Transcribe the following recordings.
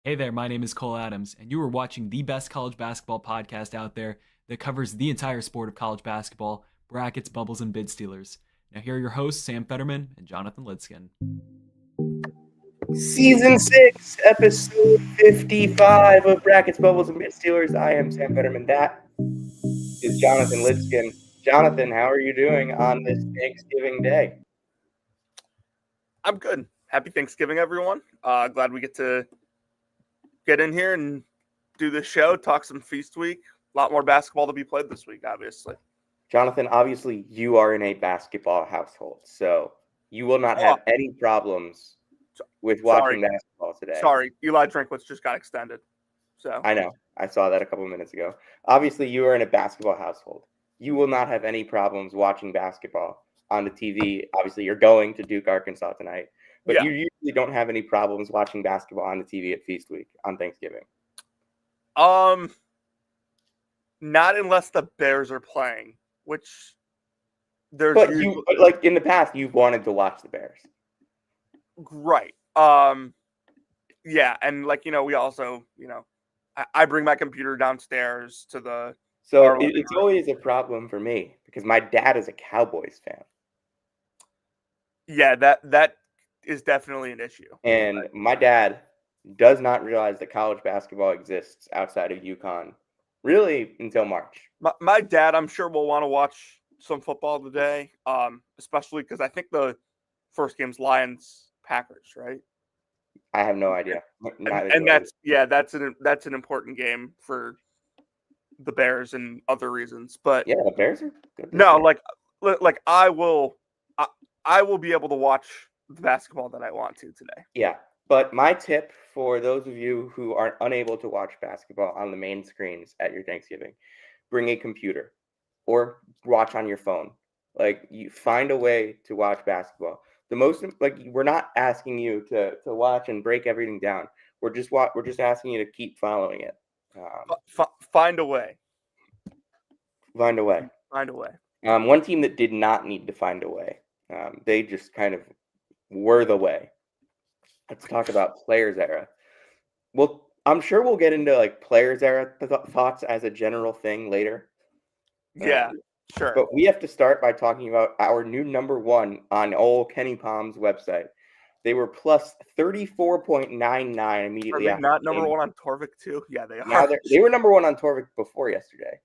Hey there, my name is Cole Adams, and you are watching the best college basketball podcast out there that covers the entire sport of college basketball, brackets, bubbles, and bid stealers. Now, here are your hosts, Sam Fetterman and Jonathan Lidskin. Season 6, episode 55 of Brackets, Bubbles, and Bit Stealers. I am Sam Fetterman. That is Jonathan Lidskin. Jonathan, how are you doing on this Thanksgiving Day? I'm good. Happy Thanksgiving, everyone. Glad we get to get in here and do this show, talk some Feast Week. A lot more basketball to be played this week, obviously. Jonathan, obviously you are in a basketball household, so you will not have any problems with watching basketball today. Sorry, Eli Drinkwitz just got extended. So I know. I saw that a couple minutes ago. Obviously, you are in a basketball household. You will not have any problems watching basketball on the TV. Obviously, you're going to Duke, Arkansas tonight, but you usually don't have any problems watching basketball on the TV at Feast Week on Thanksgiving. Not unless the Bears are playing, which there's. But like in the past, you've wanted to watch the Bears, right? Yeah, and we also, I bring my computer downstairs to the. So it's always a problem for me because my dad is a Cowboys fan. Yeah, that is definitely an issue. And my dad does not realize that college basketball exists outside of UConn, really, until March. My dad, I'm sure, will want to watch some football today, especially because I think the first game's Lions-Packers, right? I have no idea. And that's an important game for the Bears and other reasons. But yeah, the Bears are good. No, like I will be able to watch the basketball that I want to today. Yeah, but my tip for those of you who are unable to watch basketball on the main screens at your Thanksgiving, bring a computer or watch on your phone. Like, you find a way to watch basketball. We're not asking you to watch and break everything down. We're just asking you to keep following it. Find a way. Find a way. Find a way. One team that did not need to find a way. They just kind of were the way. Let's talk about Players Era. Well, I'm sure we'll get into like Players Era thoughts as a general thing later. Yeah, sure. But we have to start by talking about our new number one on old Kenny Palm's website. They were plus 34.99 immediately after. Not number one on Torvik too? Yeah, they are. Now they were number one on Torvik before yesterday.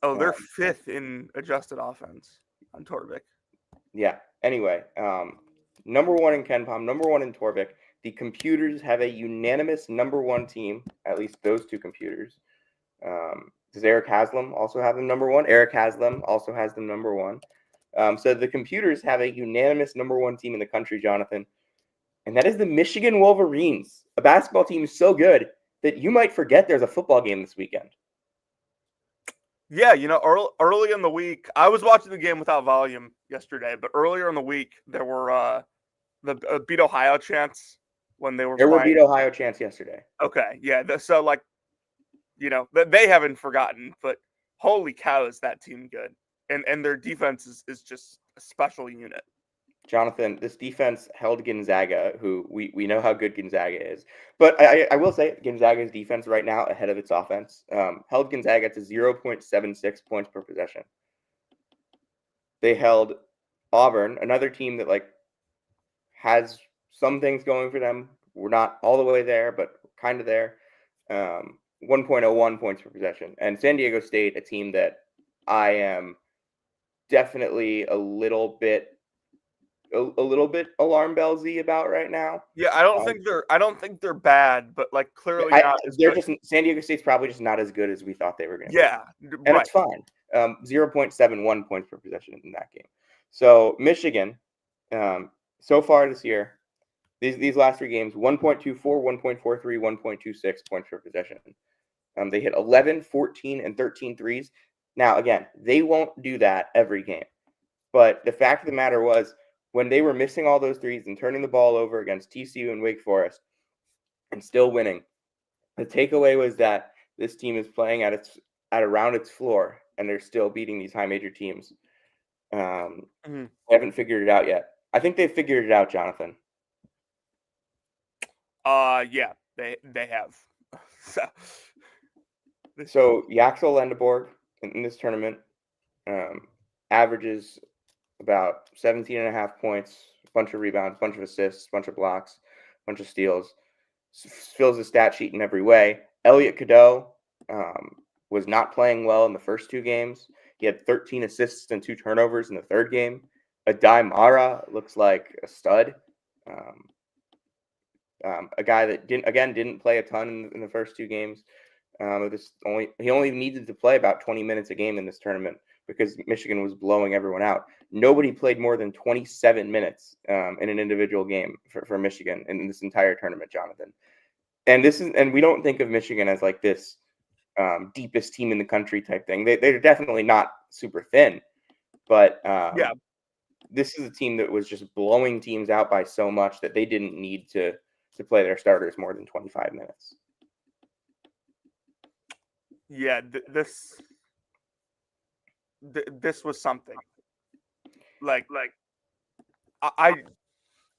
Oh, they're fifth in adjusted offense on Torvik. Yeah. Anyway, number one in Ken Palm, number one in Torvik. The computers have a unanimous number one team, at least those two computers. Does Eric Haslam also have them number one? Eric Haslam also has them number one. So the computers have a unanimous number one team in the country, Jonathan, and that is the Michigan Wolverines, a basketball team so good that you might forget there's a football game this weekend. Yeah, early in the week, I was watching the game without volume yesterday, but earlier in the week, there were the Beat Ohio chants when they were There were Beat Ohio chants yesterday. Okay, yeah, so they haven't forgotten, but holy cow, is that team good. And their defense is just a special unit. Jonathan, this defense held Gonzaga, who we know how good Gonzaga is. But I will say Gonzaga's defense right now ahead of its offense held Gonzaga to 0.76 points per possession. They held Auburn, another team that has some things going for them. We're not all the way there, but kind of there. 1.01 points per possession. And San Diego State, a team that I am definitely a little bit alarm bellsy about right now. Yeah, I don't think they're bad, but clearly not. San Diego State's probably just not as good as we thought they were going to. Yeah, be. And it's fine. 0.71 points per possession in that game. So Michigan, so far this year, these last three games, 1.24, 1.43, 1.26 points per possession. They hit 11, 14, and 13 threes. Now, again, they won't do that every game. But the fact of the matter was, when they were missing all those threes and turning the ball over against TCU and Wake Forest and still winning, the takeaway was that this team is playing at around its floor, and they're still beating these high major teams. They haven't figured it out yet. I think they've figured it out, Jonathan. Yeah, they have. So Yaxel Lendeborg in this tournament averages about 17 and a half points, a bunch of rebounds, a bunch of assists, a bunch of blocks, a bunch of steals, fills the stat sheet in every way. Elliot Cadeau was not playing well in the first two games. He had 13 assists and 2 turnovers in the third game. Adai Mara looks like a stud. A guy that didn't play a ton in the first two games. He only needed to play about 20 minutes a game in this tournament because Michigan was blowing everyone out. Nobody played more than 27 minutes in an individual game for Michigan in this entire tournament, Jonathan. And we don't think of Michigan as like this deepest team in the country type thing. They're definitely not super thin, but yeah, this is a team that was just blowing teams out by so much that they didn't need to play their starters more than 25 minutes. Yeah, this was something. Like I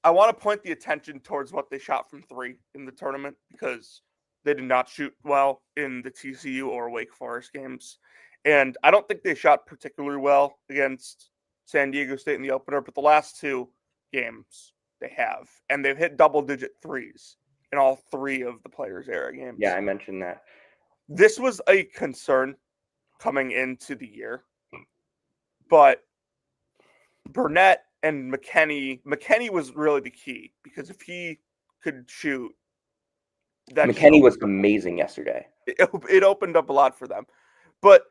want to point the attention towards what they shot from 3 in the tournament because they did not shoot well in the TCU or Wake Forest games. And I don't think they shot particularly well against San Diego State in the opener, but the last 2 games they have. And they've hit double-digit threes in all 3 of the Players Era games. Yeah, I mentioned that. This was a concern coming into the year. But Burnett and McKinney was really the key because if he could shoot, McKinney was amazing yesterday. It opened up a lot for them. But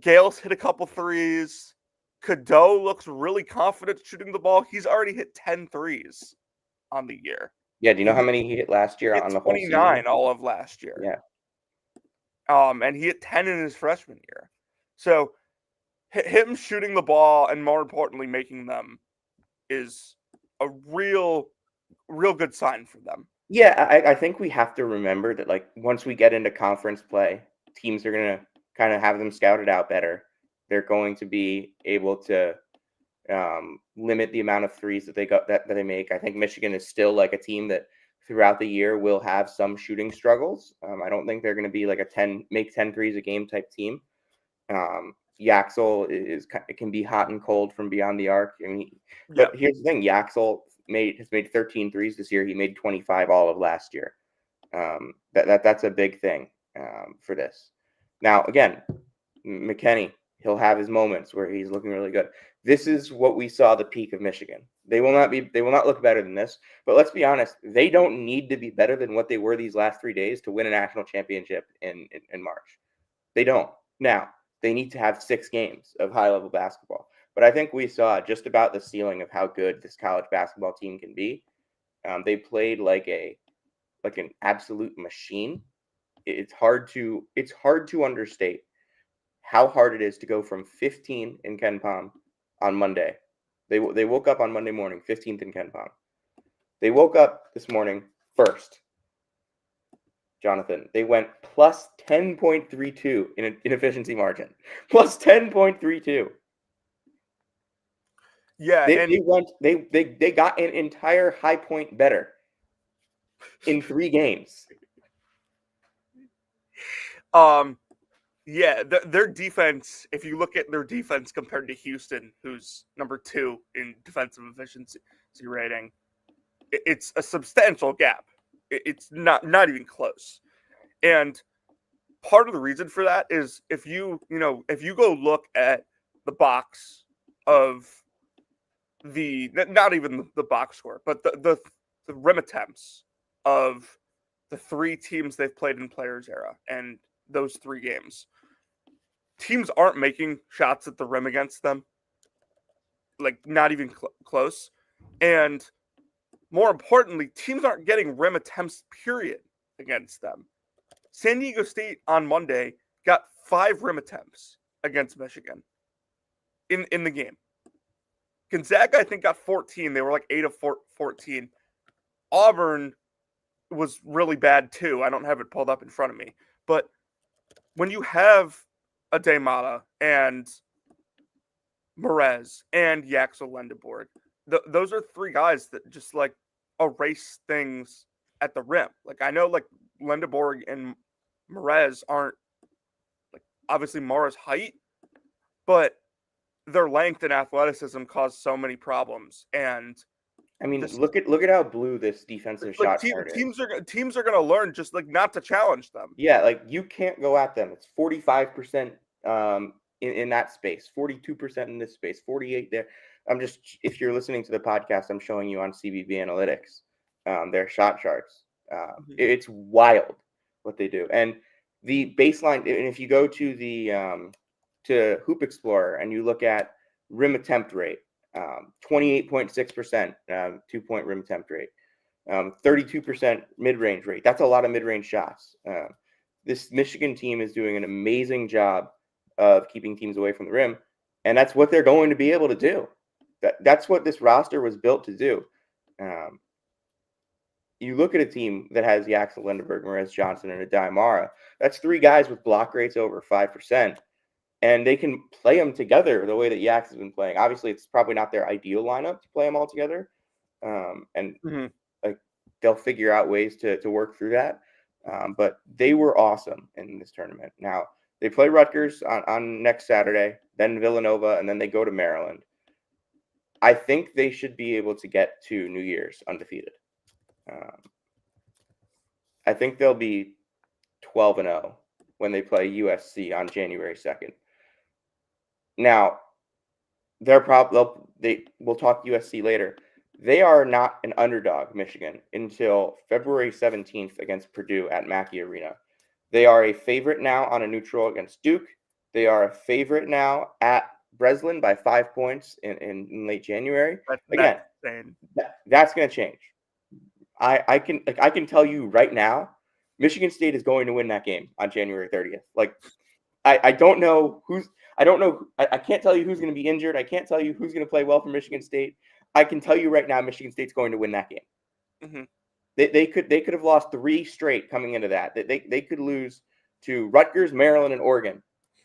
Gales hit a couple threes. Cadeau looks really confident shooting the ball. He's already hit 10 threes on the year. Yeah, do you know how many he hit last year on the whole season? 29 all of last year. Yeah. And he hit 10 in his freshman year. So him shooting the ball and more importantly making them is a real good sign for them. Yeah, I think we have to remember that like once we get into conference play, teams are going to kind of have them scouted out better. They're going to be able to limit the amount of threes that they make. I think Michigan is still like a team that throughout the year will have some shooting struggles. I don't think they're going to be like make 10 threes a game type team. Yaxel can be hot and cold from beyond the arc. I mean, but here's the thing: Yaxel has made 13 threes this year. He made 25 all of last year. That's a big thing for this. Now, again, McKinney, he'll have his moments where he's looking really good. This is what we saw the peak of Michigan. They will not look better than this. But let's be honest, they don't need to be better than what they were these last 3 days to win a national championship in March. They don't. Now, they need to have 6 games of high-level basketball. But I think we saw just about the ceiling of how good this college basketball team can be. They played like an absolute machine. It's hard to understate how hard it is to go from 15 in Ken Pom on Monday. They woke up on Monday morning, 15th in Ken Pom. They woke up this morning first. Jonathan, they went plus 10.32 in efficiency margin. Plus 10.32. Yeah, they got an entire high point better in 3 games. Yeah, their defense, if you look at their defense compared to Houston, who's number 2 in defensive efficiency rating, it's a substantial gap. It's not even close. And part of the reason for that is if you go look at the box of not even the box score, but the rim attempts of the 3 teams they've played in Players Era and those 3 games, teams aren't making shots at the rim against them, like not even close. And more importantly, teams aren't getting rim attempts, period, against them. San Diego State on Monday got 5 rim attempts against Michigan in the game. Gonzaga, I think, got 14. They were like 8 of 14. Auburn was really bad too. I don't have it pulled up in front of me. But when you have a Daymata and Merez and Yaxel Lendeborg, those are 3 guys that just like erase things at the rim. Like I know like Lindeborg and Merez aren't like obviously Mara's height, but their length and athleticism cause so many problems. And I mean, just look at how blue this defensive like shot chart is. teams are gonna learn just like not to challenge them. Yeah, like you can't go at them. It's 45% in that space, 42% in this space, 48 there. If you're listening to the podcast, I'm showing you on CBB Analytics their shot charts. It's wild what they do. And the baseline, and if you go to the to Hoop Explorer and you look at rim attempt rate, 28.6% 2-point rim attempt rate. 32% mid-range rate. That's a lot of mid-range shots. This Michigan team is doing an amazing job of keeping teams away from the rim, and that's what they're going to be able to do. That's what this roster was built to do. You look at a team that has Yaxel Lindeberg, Merez Johnson, and Adai Mara. That's three guys with block rates over 5%, and they can play them together the way that Yax has been playing. Obviously, it's probably not their ideal lineup to play them all together, like they'll figure out ways to work through that. But they were awesome in this tournament. Now they play Rutgers on next Saturday, then Villanova, and then they go to Maryland. I think they should be able to get to New Year's undefeated. I think they'll be 12-0 when they play USC on January 2nd. Now, we'll talk USC later. They are not an underdog, Michigan, until February 17th against Purdue at Mackey Arena. They are a favorite now on a neutral against Duke. They are a favorite now at Breslin by 5 points in late January. That's going to change. I can tell you right now, Michigan State is going to win that game on January 30th. Like, I don't know I can't tell you who's going to be injured. I can't tell you who's going to play well for Michigan State. I can tell you right now, Michigan State's going to win that game. Mm-hmm. They could have lost 3 straight coming into that. They could lose to Rutgers, Maryland, and Oregon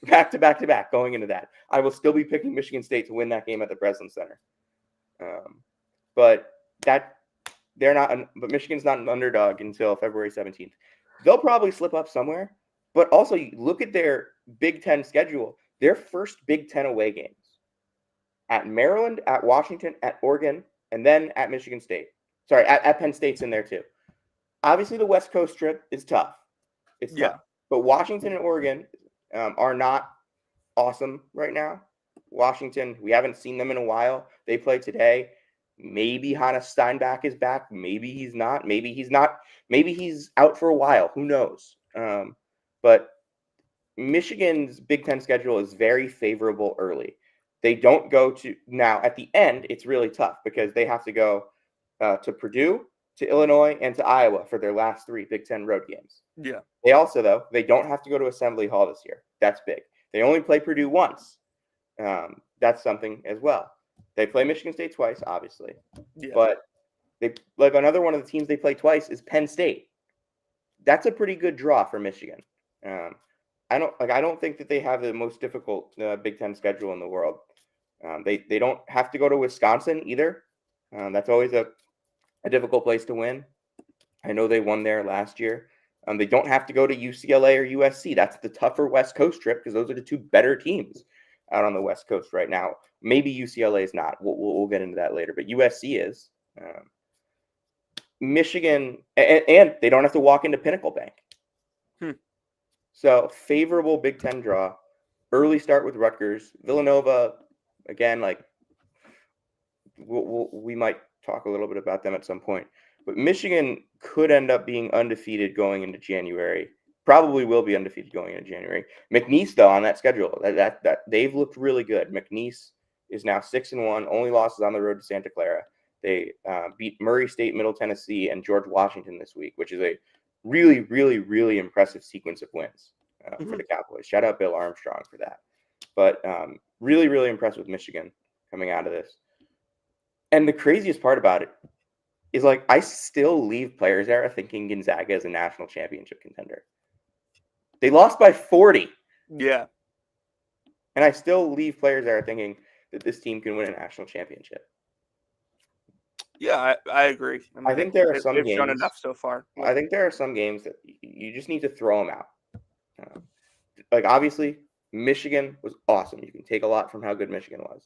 back to back going into that. I will still be picking Michigan State to win that game at the Breslin Center. But Michigan's not an underdog until February 17th. They'll probably slip up somewhere. But also, you look at their Big Ten schedule. Their first Big Ten away games at Maryland, at Washington, at Oregon, and then at Michigan State. Sorry, at Penn State's in there too. Obviously, the West Coast trip is tough. It's tough. But Washington and Oregon are not awesome right now. Washington, we haven't seen them in a while. They play today. Maybe Hannes Steinbach is back. Maybe he's not. Maybe he's not. Maybe he's out for a while. Who knows? But Michigan's Big Ten schedule is very favorable early. They don't go to now at the end. It's really tough because they have to go to Purdue, to Illinois, and to Iowa for their last 3 Big Ten road games. Yeah. They also, though, they don't have to go to Assembly Hall this year. That's big. They only play Purdue once. That's something as well. They play Michigan State twice, obviously. Yeah. But they like another one of the teams they play twice is Penn State. That's a pretty good draw for Michigan. I don't think that they have the most difficult Big Ten schedule in the world. They don't have to go to Wisconsin either. That's always a difficult place to win. I know they won there last year. They don't have to go to UCLA or USC. That's the tougher West Coast trip because those are the 2 better teams out on the West Coast right now. Maybe UCLA is not. We'll get into that later, but USC is. Michigan, and they don't have to walk into Pinnacle Bank. So favorable Big Ten draw. Early start with Rutgers. Villanova, again, like we might talk a little bit about them at some point. But Michigan could end up being undefeated going into January. Probably will be undefeated going into January. McNeese, though, on that schedule, that they've looked really good. McNeese is now 6-1. Only losses on the road to Santa Clara. They beat Murray State, Middle Tennessee, and George Washington this week, which is a really, really, really impressive sequence of wins for the Cowboys. Shout out Bill Armstrong for that. But really, really impressed with Michigan coming out of this. And the craziest part about it is, like, I still leave Players Era thinking Gonzaga is a national championship contender. They lost by 40. Yeah. And I still leave Players Era thinking that this team can win a national championship. Yeah, I agree. I think there are some they've shown games. enough so far. I think there are some games that you just need to throw them out. Like obviously, Michigan was awesome. You can take a lot from how good Michigan was.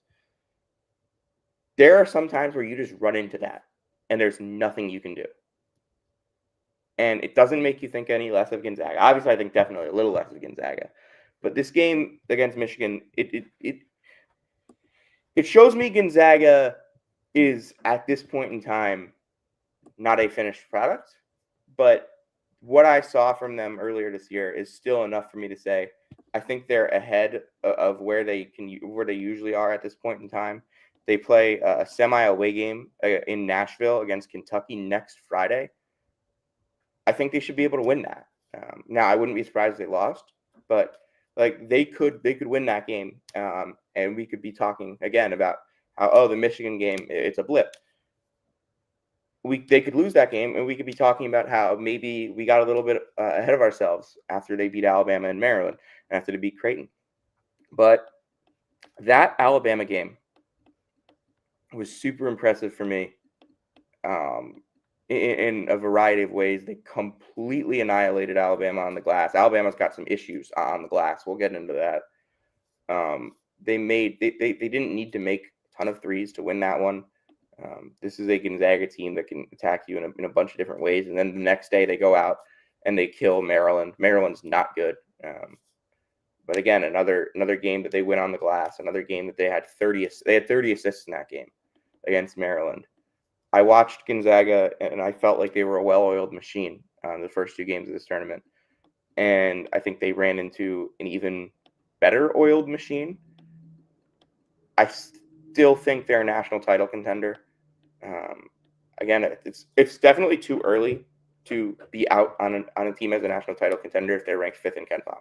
There are some times where you just run into that, and there's nothing you can do. And it doesn't make you think any less of Gonzaga. Obviously, I think definitely a little less of Gonzaga. But this game against Michigan, it shows me Gonzaga is at this point in time not a finished product, but what I saw from them earlier this year is still enough for me to say I think they're ahead of where they usually are at this point in time. They play a semi-away game in Nashville against Kentucky next Friday. I think they should be able to win that. Now, I wouldn't be surprised if they lost, but like they could win that game, and we could be talking again about how the Michigan game, it's a blip. They could lose that game, and we could be talking about how maybe we got a little bit ahead of ourselves after they beat Alabama and Maryland, and after they beat Creighton. But that Alabama game was super impressive for me. In a variety of ways, they completely annihilated Alabama on the glass. Alabama's got some issues on the glass. We'll get into that. They didn't need to make a ton of threes to win that one. This is a Gonzaga team that can attack you in a bunch of different ways. And then the next day they go out and they kill Maryland. Maryland's not good. But again, another game that they win on the glass. Another game that they had 30 assists in that game against Maryland. I watched Gonzaga, and I felt like they were a well-oiled machine the first two games of this tournament. And I think they ran into an even better oiled machine. I still think they're a national title contender. Again, it's definitely too early to be out on a team as a national title contender if they're ranked 5th in KenPom.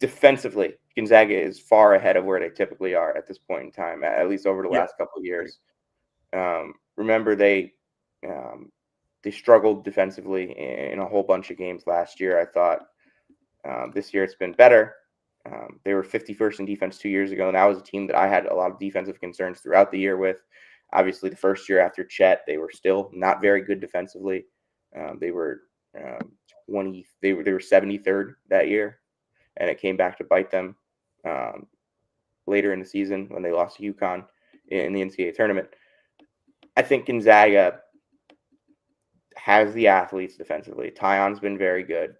Defensively, Gonzaga is far ahead of where they typically are at this point in time, at least over the last couple of years. Remember, they struggled defensively in a whole bunch of games last year. I thought this year it's been better. They were 51st in defense 2 years ago, and that was a team that I had a lot of defensive concerns throughout the year with. Obviously, the first year after Chet, they were still not very good defensively. They were 73rd that year, and it came back to bite them later in the season when they lost to UConn in the NCAA tournament. I think Gonzaga has the athletes defensively. Tyon's been very good.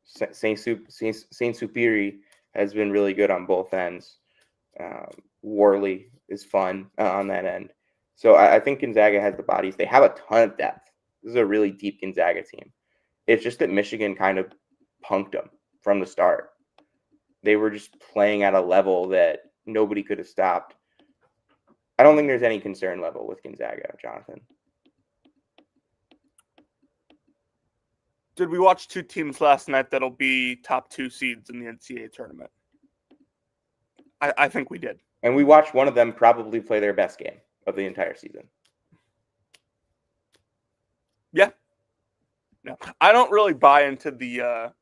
Saint Supiri has been really good on both ends. Worley is fun on that end. So I think Gonzaga has the bodies. They have a ton of depth. This is a really deep Gonzaga team. It's just that Michigan kind of punked them from the start. They were just playing at a level that nobody could have stopped. I don't think there's any concern level with Gonzaga, Jonathan. Did we watch two teams last night that'll be top 2 seeds in the NCAA tournament? I think we did. And we watched one of them probably play their best game of the entire season. Yeah. No, I don't really buy into the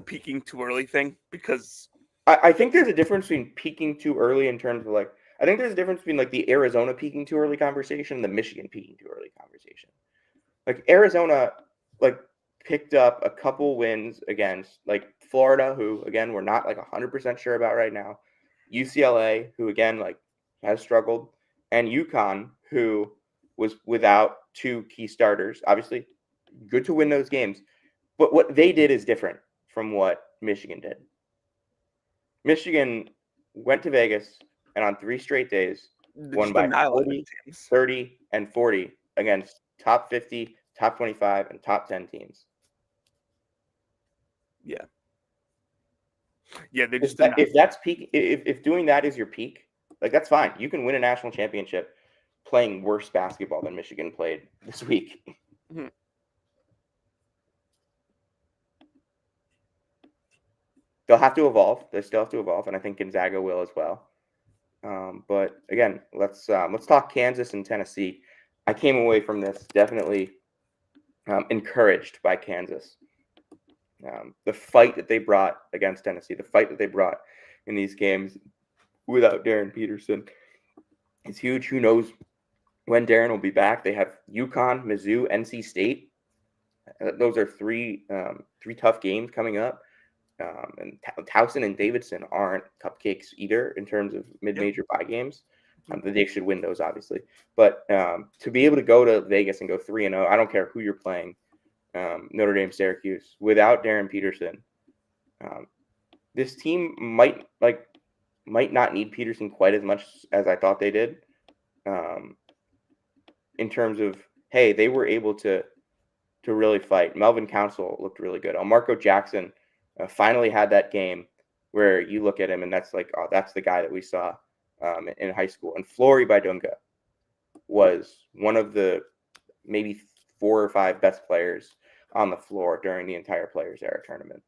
peaking too early thing because I think there's a difference between peaking too early in terms of like, I think there's a difference between like the Arizona peaking too early conversation and the Michigan peaking too early conversation. Like Arizona, like picked up a couple wins against like Florida, who again we're not like 100% sure about right now. UCLA, who again like has struggled, and UConn, who was without 2 key starters. Obviously, good to win those games, but what they did is different from what Michigan did. Michigan went to Vegas and on 3 straight days won by 40, 30, and 40 against top 50, top 25, and top 10 teams. Yeah. Yeah, they just if that's peak, if doing that is your peak, like that's fine. You can win a national championship playing worse basketball than Michigan played this week. Mm-hmm. They'll have to evolve. They still have to evolve, and I think Gonzaga will as well. But again, let's talk Kansas and Tennessee. I came away from this definitely encouraged by Kansas. The fight that they brought against Tennessee, the fight that they brought in these games without Darren Peterson is huge. Who knows when Darren will be back, they have UConn, Mizzou, NC State. Those are three tough games coming up. And Towson and Davidson aren't cupcakes either in terms of mid-major bye games. They should win those, obviously. But to be able to go to Vegas and go 3-0, I don't care who you're playing, Notre Dame, Syracuse, without Darren Peterson, this team might not need Peterson quite as much as I thought they did. In terms of, hey, they were able to really fight. Melvin Council looked really good. Marco Jackson finally had that game where you look at him and that's like, oh, that's the guy that we saw in high school. And Flory Baidunga was one of the maybe 4 or 5 best players on the floor during the entire Players Era tournament.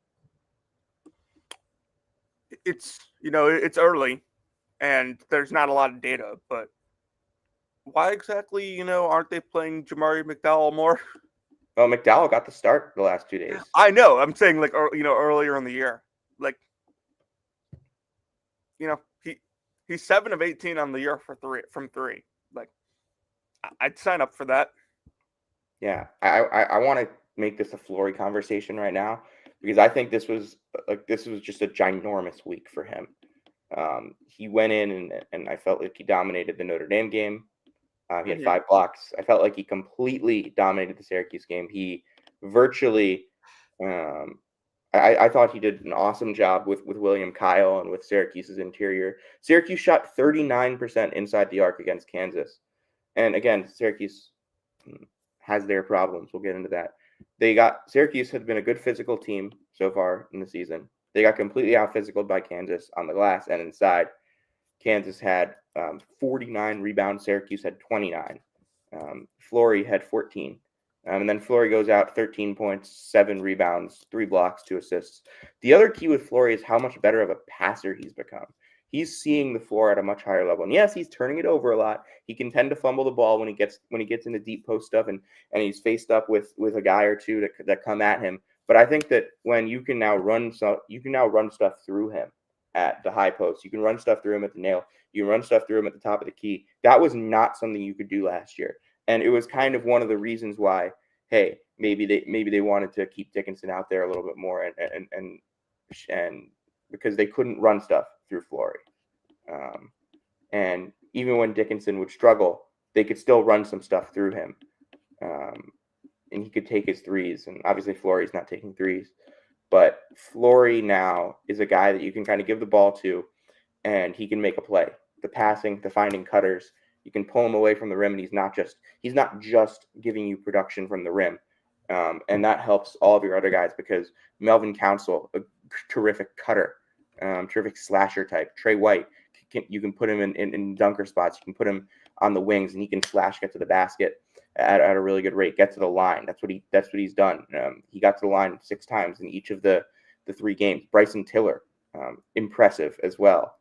It's early and there's not a lot of data, but why exactly, aren't they playing Jamari McDowell more? Well, McDowell got the start the last 2 days. I know. I'm saying earlier in the year, he's 7 of 18 on the year from three. I'd sign up for that. Yeah, I want to make this a Flory conversation right now because I think this was just a ginormous week for him. He went in and I felt like he dominated the Notre Dame game. He had 5 blocks. I felt like he completely dominated the Syracuse game. He virtually, I thought he did an awesome job with William Kyle and with Syracuse's interior. Syracuse shot 39% inside the arc against Kansas. And again, Syracuse has their problems. We'll get into that. Syracuse had been a good physical team so far in the season. They got completely out-physicaled by Kansas on the glass and inside. Kansas had 49 rebounds. Syracuse had 29. Flory had 14. And then Flory goes out 13 points, 7 rebounds, 3 blocks, 2 assists. The other key with Flory is how much better of a passer he's become. He's seeing the floor at a much higher level. And yes, he's turning it over a lot. He can tend to fumble the ball when he gets into deep post stuff and he's faced up with a guy or two that come at him. But I think that when you can now run stuff through him at the high post, you can run stuff through him at the nail, you can run stuff through him at the top of the key. That was not something you could do last year. And it was kind of one of the reasons why, hey, maybe they wanted to keep Dickinson out there a little bit more and because they couldn't run stuff through Flory. And even when Dickinson would struggle, they could still run some stuff through him. And he could take his threes. And obviously Flory's not taking threes. But Flory now is a guy that you can kind of give the ball to, and he can make a play. The passing, the finding cutters, you can pull him away from the rim, and he's not just giving you production from the rim. And that helps all of your other guys because Melvin Council, a terrific cutter, terrific slasher type. Trey White, you can put him in dunker spots. You can put him on the wings, and he can slash, get to the basket at a really good rate, get to the line. That's what he's done. He got to the line 6 times in each of the 3 games. Bryson Tiller, impressive as well.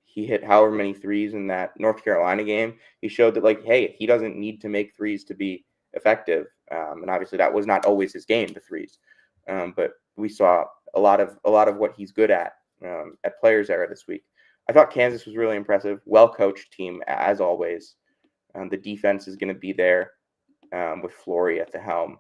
He hit however many threes in that North Carolina game. He showed that, hey, he doesn't need to make threes to be effective. And obviously that was not always his game, the threes. But we saw a lot of what he's good at Players Era this week. I thought Kansas was really impressive. Well-coached team, as always. The defense is going to be there with Flory at the helm.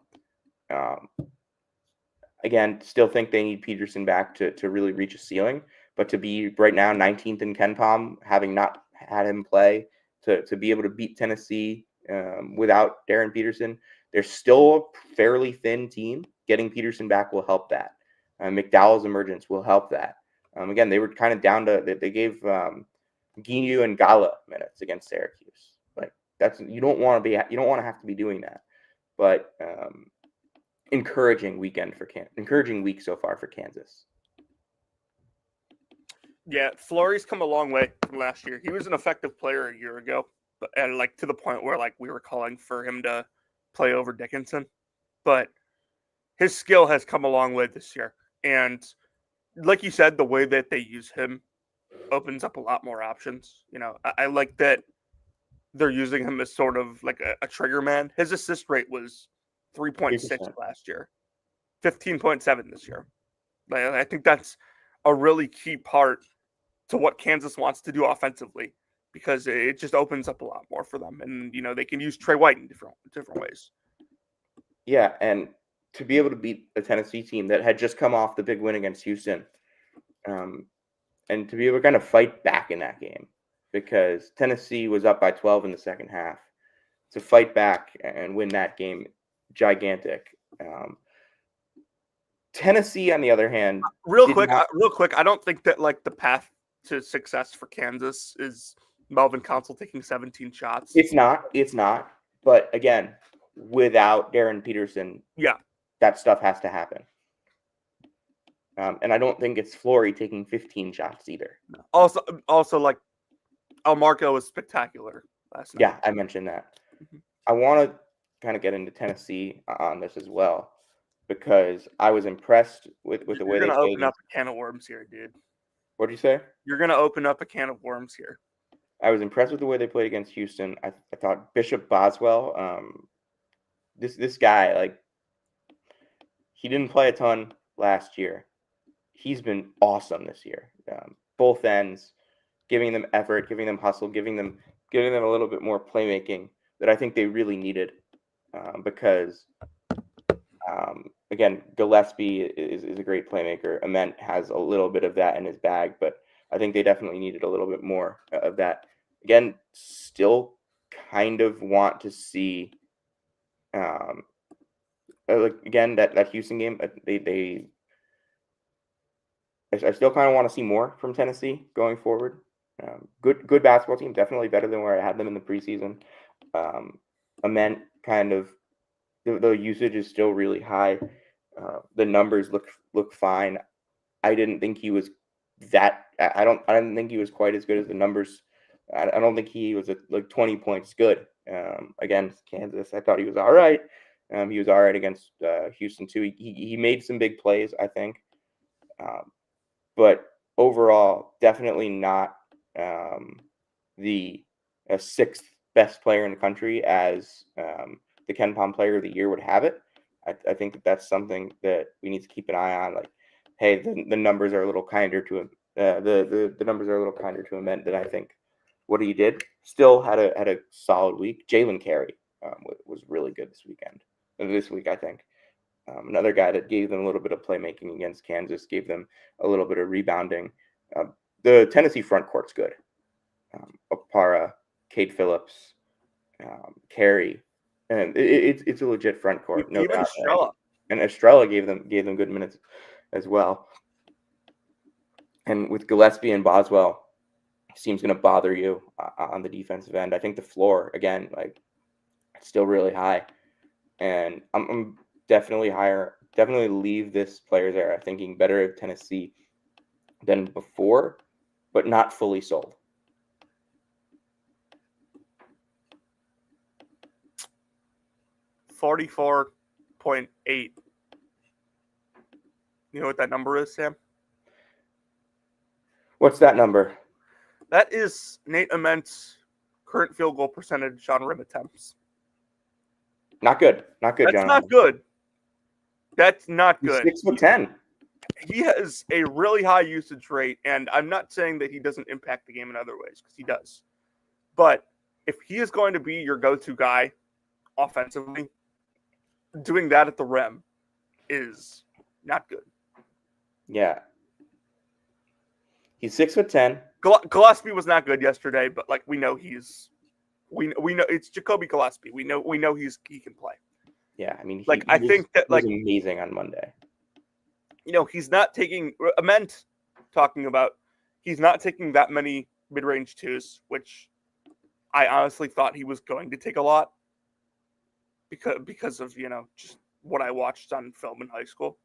Again, still think they need Peterson back to really reach a ceiling. But to be right now 19th in KenPom, having not had him play, to be able to beat Tennessee without Darren Peterson, they're still a fairly thin team. Getting Peterson back will help that. McDowell's emergence will help that. Again, they were kind of down to they gave Ginu and Gala minutes against Syracuse. You don't want to have to be doing that. But encouraging week so far for Kansas. Yeah, Flory's come a long way from last year. He was an effective player a year ago, and to the point where we were calling for him to play over Dickinson. But his skill has come a long way this year. And like you said, the way that they use him opens up a lot more options. I like that they're using him as sort of like a trigger man. His assist rate was 3.6 last year, 15.7 this year. I think that's a really key part to what Kansas wants to do offensively. because it just opens up a lot more for them, and they can use Trey White in different ways. Yeah, and to be able to beat a Tennessee team that had just come off the big win against Houston, and to be able to kind of fight back in that game, because Tennessee was up by 12 in the second half. To fight back and win that game, gigantic. Tennessee, on the other hand, real quick, I don't think that like the path to success for Kansas is Melvin Council taking 17 shots. It's not. But again, without Darren Peterson, yeah, that stuff has to happen. And I don't think it's Flory taking 15 shots either. Also, like Marco was spectacular last night. Yeah, I mentioned that. Mm-hmm. I want to kind of get into Tennessee on this as well, because I was impressed with the way they played. You're gonna open up a can of worms here, dude. What did you say? You're gonna open up a can of worms here. I was impressed with the way they played against Houston. I thought Bishop Boswell, this guy, like, he didn't play a ton last year. He's been awesome this year. Both ends, giving them effort, giving them hustle, giving them a little bit more playmaking that I think they really needed, because again, Gillespie is a great playmaker. Ament has a little bit of that in his bag, but I think they definitely needed a little bit more of that. Again, still kind of want to see, again, that Houston game, I still kind of want to see more from Tennessee going forward. Good basketball team, definitely better than where I had them in the preseason. Ament kind of, the usage is still really high. The numbers look fine. I didn't think he was that. I didn't think he was quite as good as the numbers. I don't think he was like 20 points good against Kansas. I thought he was all right. He was all right against Houston too. He made some big plays, I think. But overall, definitely not the sixth best player in the country as the Ken Pom Player of the Year would have it. I think that's something that we need to keep an eye on. Like, hey, the numbers are a little kinder to him. The numbers are a little kinder to Ament than I think what he did. Still had a solid week. Jalen Carey was really good this week, I think. Another guy that gave them a little bit of playmaking against Kansas, gave them a little bit of rebounding. The Tennessee front court's good. Opara, Cade Phillips, Carey, and it's a legit front court. No doubt. Estrella. And Estrella gave them good minutes as well. And with Gillespie and Boswell, seems going to bother you on the defensive end. I think the floor, again, like, it's still really high. And I'm definitely leave this players era thinking better of Tennessee than before, but not fully sold. 44.8. You know what that number is, Sam? What's that number? That is Nate Ament's current field goal percentage on rim attempts. Not good. That's Jonathan. not good. That's not good. He's 6'10". He has a really high usage rate, and I'm not saying that he doesn't impact the game in other ways, because he does. But if he is going to be your go-to guy offensively, doing that at the rim is not good. Yeah. He's 6'10". Gillespie was not good yesterday, but like we know we know it's Jacoby Gillespie. We know he can play. Yeah, I mean, I think that was amazing on Monday. He's not taking Ament talking about. He's not taking that many mid-range twos, which I honestly thought he was going to take a lot because of just what I watched on film in high school.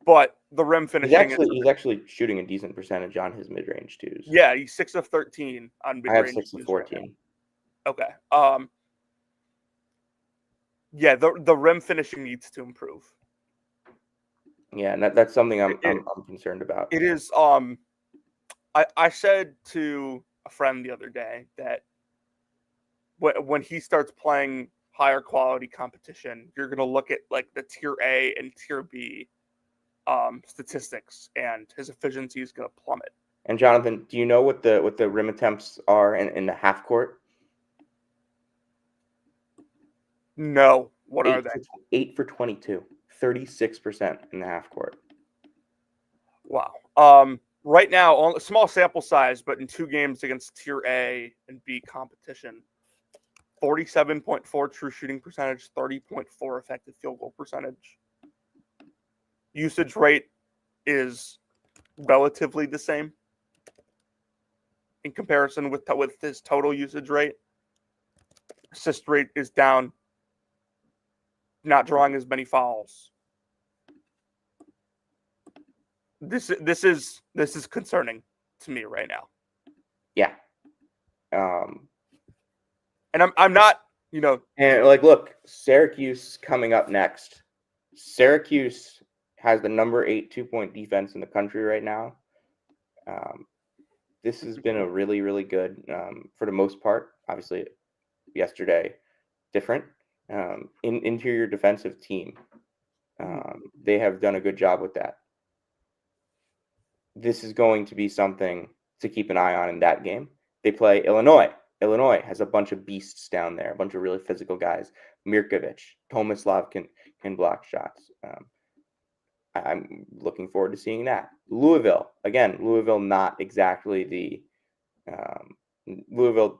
But the rim finishing, he's actually shooting a decent percentage on his mid-range twos. Yeah, he's 6 of 13 on mid-range. I have 6 of 14. Right. Okay. Yeah, the rim finishing needs to improve. Yeah, and that's something I'm concerned about. It is. I said to a friend the other day that when he starts playing higher quality competition, you're going to look at like the tier A and tier B statistics, and his efficiency is going to plummet. And Jonathan, do you know what the rim attempts are in the half court? No. What are they? 8 for 22, 36% in the half court. Wow. Right now, on a small sample size, but in 2 games against Tier A and B competition, 47.4 true shooting percentage, 30.4 effective field goal percentage. Usage rate is relatively the same in comparison with his total usage rate. Assist rate is down, not drawing as many fouls. This is concerning to me right now. Yeah. And I'm not, And look, Syracuse coming up next. Syracuse has the number 8 2-point defense in the country right now. This has been a really, really good, for the most part. Obviously, yesterday, different. Interior defensive team. They have done a good job with that. This is going to be something to keep an eye on in that game. They play Illinois. Illinois has a bunch of beasts down there, a bunch of really physical guys. Mirkovic, Tomislav can block shots. I'm looking forward to seeing that. Louisville, again, Louisville not exactly the Louisville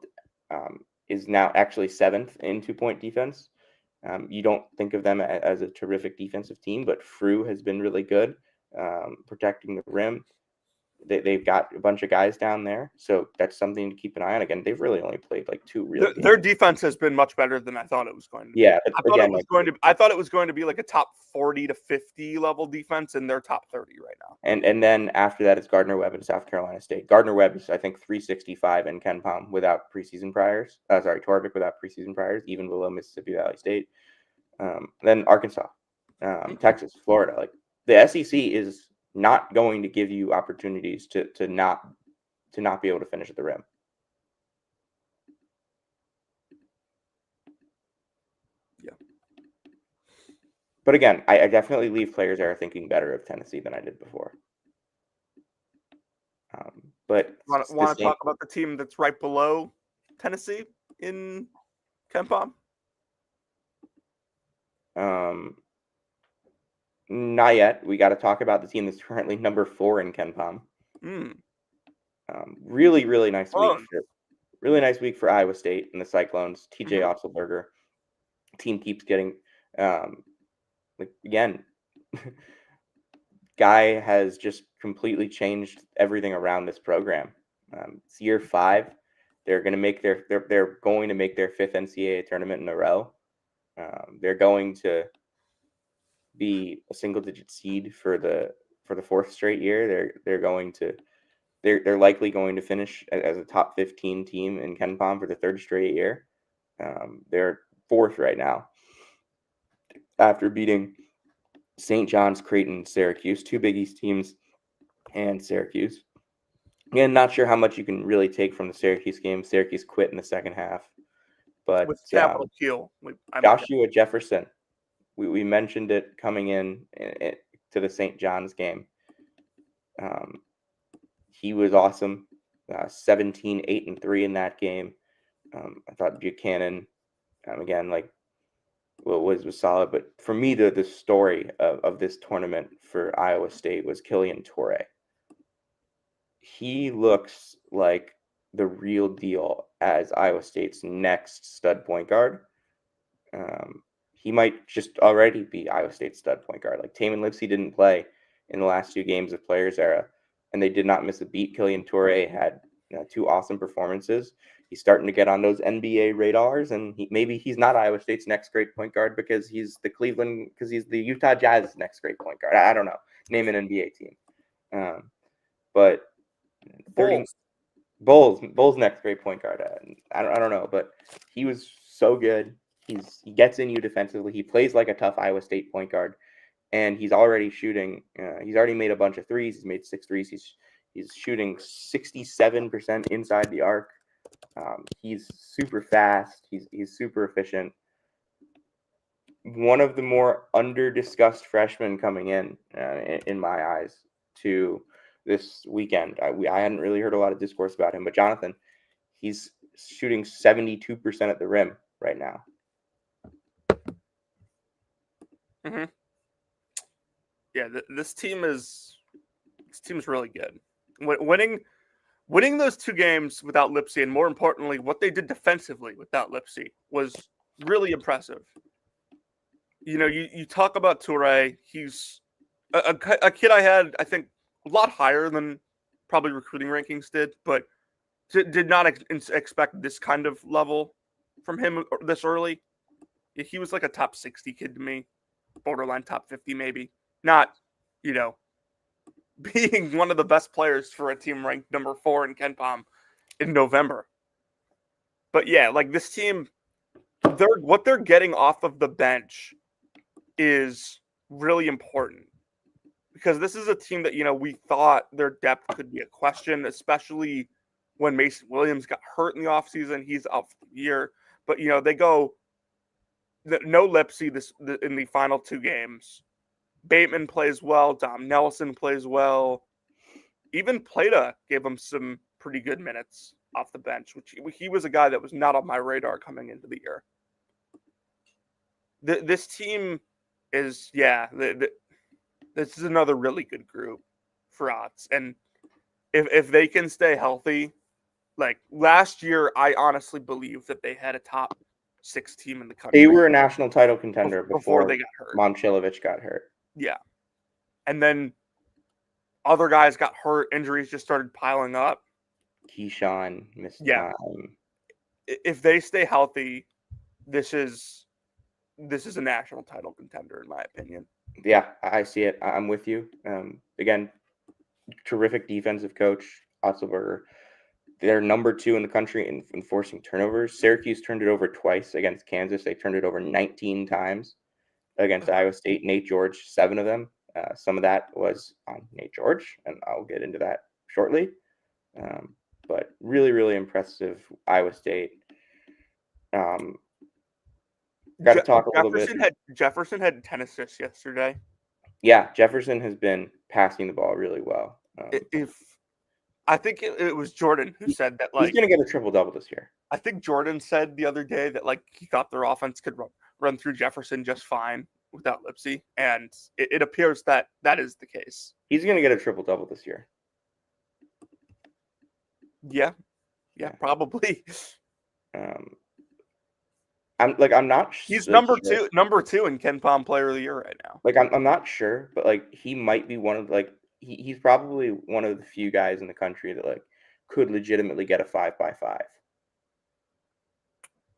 is now actually 7th in 2-point defense. You don't think of them as a terrific defensive team, but Frew has been really good protecting the rim. They've got a bunch of guys down there, so that's something to keep an eye on. Again, they've really only played like 2 real games. Their defense has been much better than I thought it was going to be. Yeah, I thought it was going to be like a top 40 to 50 level defense, and they're top 30 right now. And then after that, it's Gardner Webb and South Carolina State. Gardner Webb is, I think, 365 in Ken Palm without preseason priors. Torvik without preseason priors, even below Mississippi Valley State. Then Arkansas, Texas, Florida. Like the SEC is not going to give you opportunities to not be able to finish at the rim. Yeah. But again, I definitely leave players there thinking better of Tennessee than I did before. But want to talk about the team that's right below Tennessee in KenPom? Not yet. We got to talk about the team that's currently number 4 in KenPom. Really, really nice week. Really nice week for Iowa State and the Cyclones. TJ Otzelberger. Team keeps getting, again, guy has just completely changed everything around this program. It's year 5. They're going to make their 5th NCAA tournament in a row. They're going to be a single-digit seed for the 4th straight year. They're likely going to finish as a top 15 team in KenPom for the 3rd straight year. They're 4th right now after beating St. John's, Creighton, Syracuse, 2 Big East teams, and Syracuse. Again, not sure how much you can really take from the Syracuse game. Syracuse quit in the second half, but with capital Q. Joshua Jefferson. We mentioned it coming in to the St. John's game. He was awesome. 17, 8, and 3 in that game. I thought Buchanan, again, was solid. But for me, the story of this tournament for Iowa State was Killian Toure. He looks like the real deal as Iowa State's next stud point guard. He might just already be Iowa State's stud point guard. Like Tamin Lipsey didn't play in the last 2 games of Players Era, and they did not miss a beat. Killian Toure had 2 awesome performances. He's starting to get on those NBA radars, and maybe he's not Iowa State's next great point guard because he's the Utah Jazz's next great point guard. I don't know. Name an NBA team. But Bulls next great point guard. I don't know, but he was so good. He gets in you defensively. He plays like a tough Iowa State point guard, and he's already shooting. He's already made a bunch of threes. He's made 6 threes. He's shooting 67% inside the arc. He's super fast. He's super efficient. One of the more under-discussed freshmen coming in my eyes, to this weekend. I hadn't really heard a lot of discourse about him, but Jonathan, he's shooting 72% at the rim right now. Mm-hmm. Yeah, this team is really good. Winning those 2 games without Lipsy, and more importantly, what they did defensively without Lipsy was really impressive. You know, you talk about Toure. He's a kid I had, I think, a lot higher than probably recruiting rankings did, but did not expect this kind of level from him this early. He was like a top 60 kid to me, borderline top 50 maybe. Not, you know, being one of the best players for a team ranked number 4 in KenPom in November. But yeah, like this team, what they're getting off of the bench is really important, because this is a team that, you know, we thought their depth could be a question, especially when Mason Williams got hurt in the offseason. He's out for the year. But, you know, they go no Lipsy in the final 2 games. Bateman plays well. Dom Nelson plays well. Even Plata gave him some pretty good minutes off the bench, which he was a guy that was not on my radar coming into the year. This team is, this is another really good group for odds. And if they can stay healthy, like last year, I honestly believe that they had a top 6 team in the country. They were a national title contender before they got hurt. Momcilovic got hurt. Yeah. And then other guys got hurt. Injuries just started piling up. Keyshawn missed time. If they stay healthy, this is a national title contender, in my opinion. Yeah, I see it. I'm with you. Again, terrific defensive coach, Otzelberger. They're number 2 in the country in forcing turnovers. Syracuse turned it over twice against Kansas. They turned it over 19 times against Iowa State. Nate George, 7 of them. Some of that was on Nate George, and I'll get into that shortly. But really, really impressive Iowa State. Got to talk a little bit. Jefferson had 10 assists yesterday. Yeah, Jefferson has been passing the ball really well. I think it was Jordan who said that, like, he's going to get a triple-double this year. I think Jordan said the other day that, like, he thought their offense could run through Jefferson just fine without Lipsy, and it appears that is the case. He's going to get a triple-double this year. Yeah, probably. I'm not. He's number two in KenPom Player of the Year right now. Like I'm not sure, but like he might be one of he's probably one of the few guys in the country that like could legitimately get a 5x5.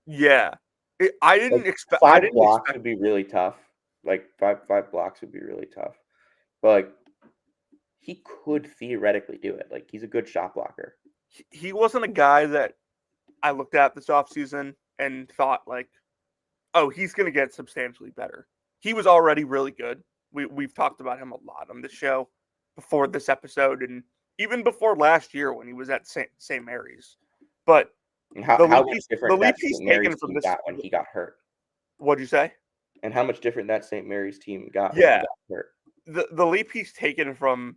Yeah, I didn't expect 5 blocks would be really tough. Like five blocks would be really tough, but like he could theoretically do it. Like he's a good shot blocker. He wasn't a guy that I looked at this offseason and thought like, oh, he's going to get substantially better. He was already really good. We've talked about him a lot on the show before this episode, and even before last year when he was at St. Mary's. But how much different that St. Mary's team got when he got hurt? What'd you say? And how much different that St. Mary's team got when he got hurt? The leap he's taken from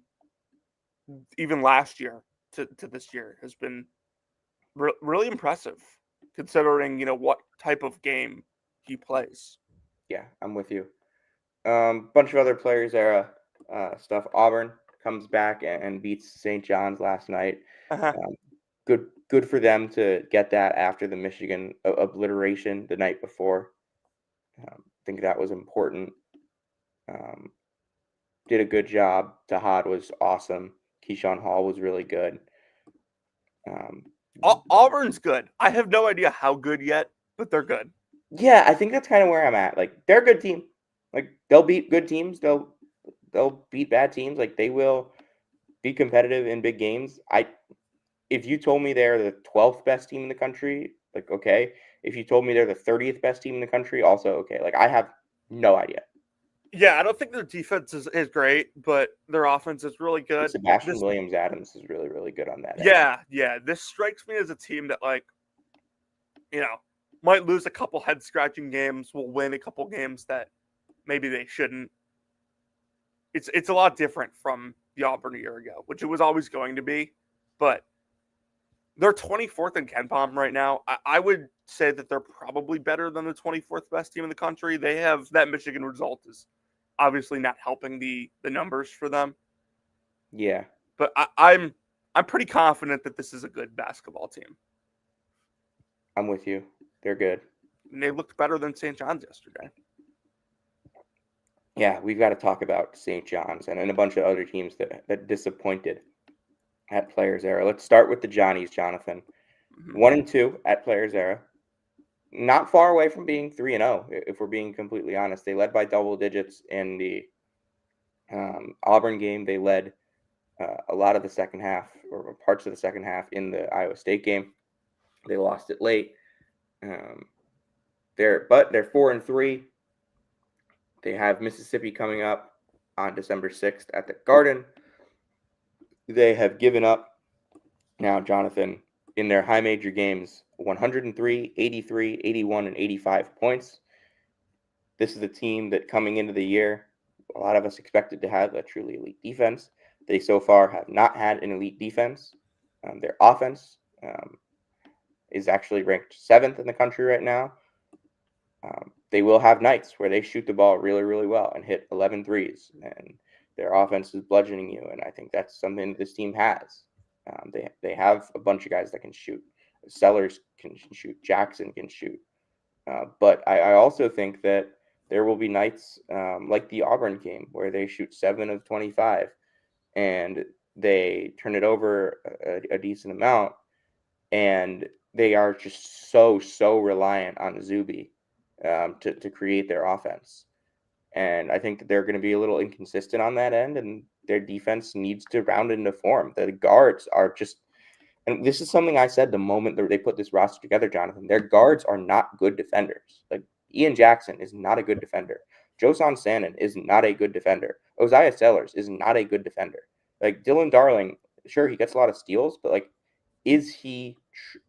even last year to this year has been really impressive, considering, you know, what type of game he plays. Yeah, I'm with you. Bunch of other players era stuff. Auburn comes back and beats St. John's last night. Good for them to get that after the Michigan obliteration the night before. I think that was important. Did a good job. Tahad was awesome. Keyshawn Hall was really good. Auburn's good. I have no idea how good yet, but they're good. Yeah, I think that's kind of where I'm at. Like they're a good team. Like they'll beat good teams. They'll beat bad teams. Like they will be competitive in big games. If you told me they're the 12th best team in the country, like okay. If you told me they're the 30th best team in the country, also okay. Like I have no idea. Yeah, I don't think their defense is great, but their offense is really good. Sebastian Williams-Adams is really, really good on that. Yeah. This strikes me as a team that, like, you know, might lose a couple head-scratching games, will win a couple games that maybe they shouldn't. It's a lot different from, the Auburn a year ago, which it was always going to be. But they're 24th in KenPom right now. I would say that they're probably better than the 24th best team in the country. They have that Michigan result is obviously not helping the numbers for them. Yeah. But I'm pretty confident that this is a good basketball team. I'm with you. They're good. And they looked better than St. John's yesterday. Yeah, we've got to talk about St. John's and a bunch of other teams that disappointed at Players Era. Let's start with the Johnnies, Jonathan. 1-2 at Players Era. Not far away from being 3-0, if we're being completely honest. They led by double digits in the Auburn game. They led a lot of the second half, or parts of the second half, in the Iowa State game. They lost it late. They're 4-3. They have Mississippi coming up on December 6th at the Garden. They have given up now, Jonathan, in their high major games, 103, 83, 81, and 85 points. This is a team that coming into the year, a lot of us expected to have a truly elite defense. They so far have not had an elite defense. Their offense is actually ranked 7th in the country right now. They will have nights where they shoot the ball really, really well and hit 11 threes, and their offense is bludgeoning you. And I think that's something this team has. They have a bunch of guys that can shoot. Sellers can shoot. Jackson can shoot. But I also think that there will be nights like the Auburn game where they shoot 7 of 25 and they turn it over a decent amount, and they are just so reliant on Zuby to create their offense. And I think that they're going to be a little inconsistent on that end, and their defense needs to round into form. The guards are just, and this is something I said the moment that they put this roster together, Jonathan, their guards are not good defenders. Like, Ian Jackson is not a good defender. Josan Sannon is not a good defender. Oziah Sellers is not a good defender. Like, Dylan Darling, sure, he gets a lot of steals, but like, is he,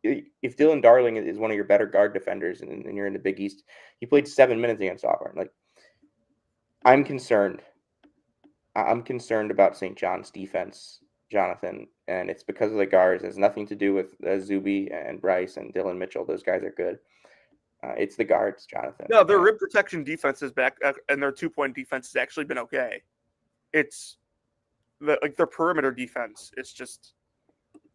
if Dylan Darling is one of your better guard defenders and you're in the Big East, he played 7 minutes against Auburn. Like, I'm concerned. I'm concerned about St. John's defense, Jonathan, and it's because of the guards. It has nothing to do with Zuby and Bryce and Dylan Mitchell. Those guys are good. It's the guards, Jonathan. No, their rim protection defense is back, and their 2-point defense has actually been okay. It's their perimeter defense is just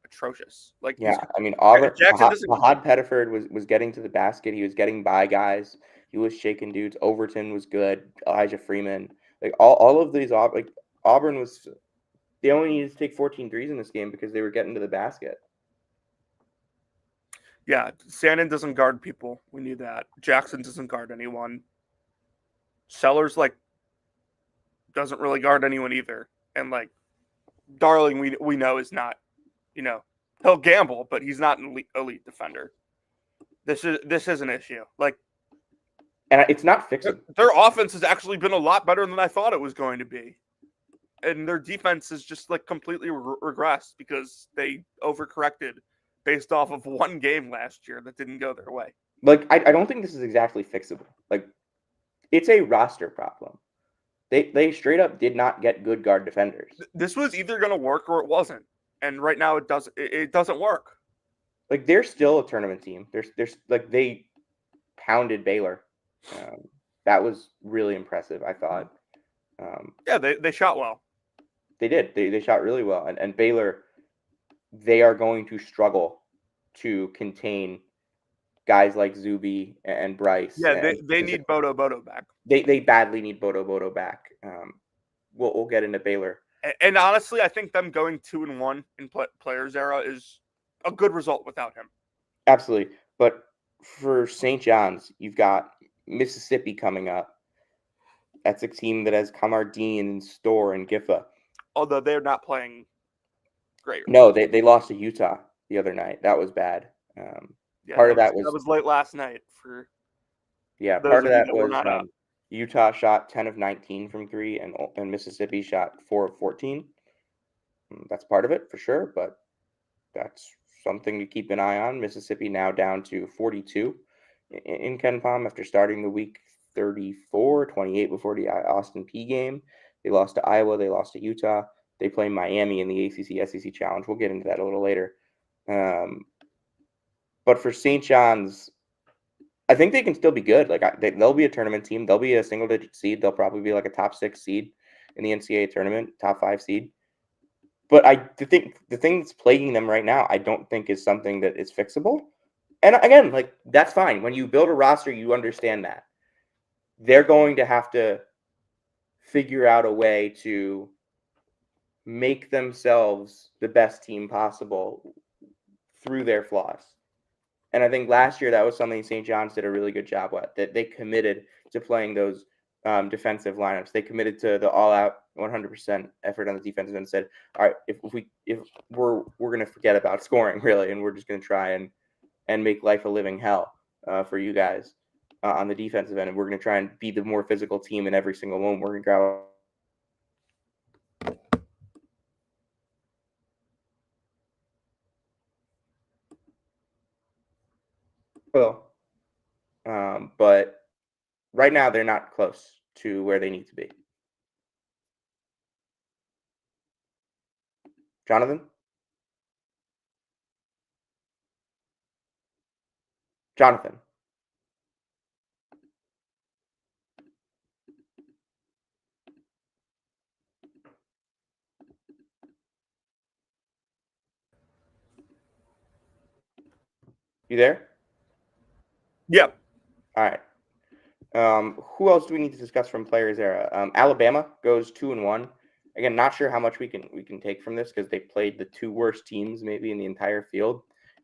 atrocious. Like, yeah, I mean, Auburn. Jackson Mahad Pettiford was getting to the basket. He was getting by guys. He was shaking dudes. Overton was good. Elijah Freeman. Like, all of these, like, Auburn was, they only needed to take 14 threes in this game because they were getting to the basket. Yeah, Sannon doesn't guard people. We knew that. Jackson doesn't guard anyone. Sellers, like, doesn't really guard anyone either. And, like, Darling, we know is not, he'll gamble, but he's not an elite defender. This is an issue. Like, and it's not fixable. Their offense has actually been a lot better than I thought it was going to be. And their defense is just, like, completely regressed because they overcorrected based off of one game last year that didn't go their way. Like, I don't think this is exactly fixable. Like, it's a roster problem. They straight up did not get good guard defenders. This was either going to work or it wasn't. And right now it doesn't work. Like, they're still a tournament team. There's like, they pounded Baylor. That was really impressive, I thought. Yeah, they shot well. They did. They shot really well. And Baylor, they are going to struggle to contain guys like Zuby and Bryce. Yeah, they need Bodo back. They badly need Bodo back. We'll get into Baylor. And honestly, I think them going 2-1 in Players Era is a good result without him. Absolutely. But for St. John's, you've got Mississippi coming up. That's a team that has Kamar Dean and Storr and Giffa. Although they're not playing great. No, they lost to Utah the other night. That was bad. Part of that was late last night for. Yeah, part of that was Utah shot 10 of 19 from 3, and Mississippi shot 4 of 14. That's part of it for sure, but that's something to keep an eye on. Mississippi now down to 42 in KenPom after starting the week 34, 28 before the Austin Peay game. They lost to Iowa. They lost to Utah. They play Miami in the ACC SEC Challenge. We'll get into that a little later. But for St. John's, I think they can still be good. Like they'll be a tournament team. They'll be a single-digit seed. They'll probably be like a top 6 seed in the NCAA tournament, top 5 seed. But the thing that's plaguing them right now, I don't think is something that is fixable. And again, like that's fine. When you build a roster, you understand that they're going to have to figure out a way to make themselves the best team possible through their flaws. And I think last year that was something St. John's did a really good job with. That they committed to playing those defensive lineups. They committed to the all-out 100% effort on the defensive end and said, "All right, if we're going to forget about scoring really, and we're just going to try and make life a living hell for you guys on the defensive end, and we're going to try and be the more physical team in every single moment. We're going to grab." Well, but right now they're not close to where they need to be. Jonathan? Jonathan? You there? Yeah. All right. Who else do we need to discuss from Players Era? Alabama goes 2-1. Again, not sure how much we can take from this because they played the 2 worst teams maybe in the entire field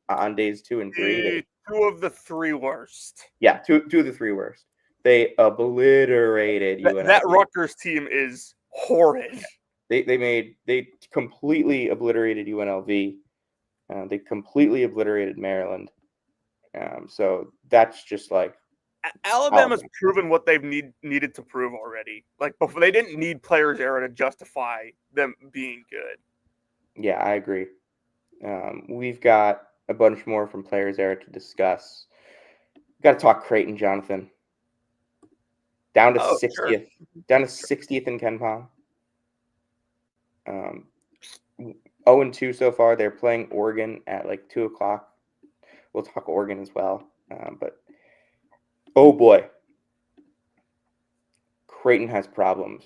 on days 2 and 3. 2 of the 3 worst. Yeah, two of the 3 worst. They obliterated UNLV. That Rutgers team is horrid. They completely obliterated UNLV. They completely obliterated Maryland. So that's just like Alabama's proven what they've needed to prove already. Like before, they didn't need Players Era to justify them being good. Yeah, I agree. We've got a bunch more from Players Era to discuss. Got to talk Creighton, Jonathan. Down to 60th. Sure. Down to 60th in KenPom. 0-2 so far. They're playing Oregon at like 2 o'clock. We'll talk Oregon as well. But oh boy. Creighton has problems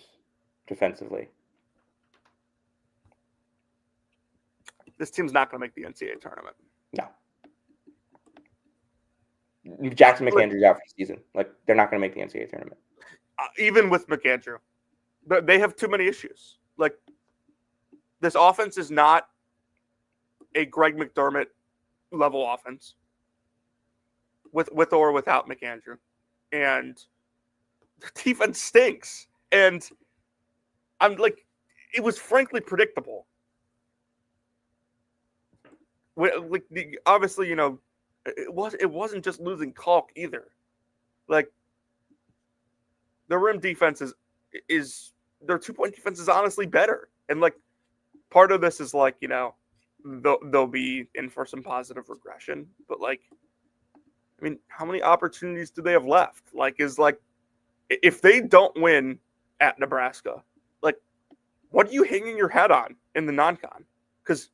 defensively. This team's not going to make the NCAA tournament. No. Jackson McAndrew's out for the season. Like, they're not going to make the NCAA tournament. Even with McAndrew. They have too many issues. Like, this offense is not a Greg McDermott level offense with or without McAndrew. And the defense stinks. And I'm like, it was frankly predictable. Like, obviously, you know, it wasn't just losing Kalk either. Like, the rim defense is their 2-point defense is honestly better. And like, part of this is like, you know, they'll be in for some positive regression. But like, I mean, how many opportunities do they have left? Like, if they don't win at Nebraska, like, what are you hanging your head on in the non-con? Because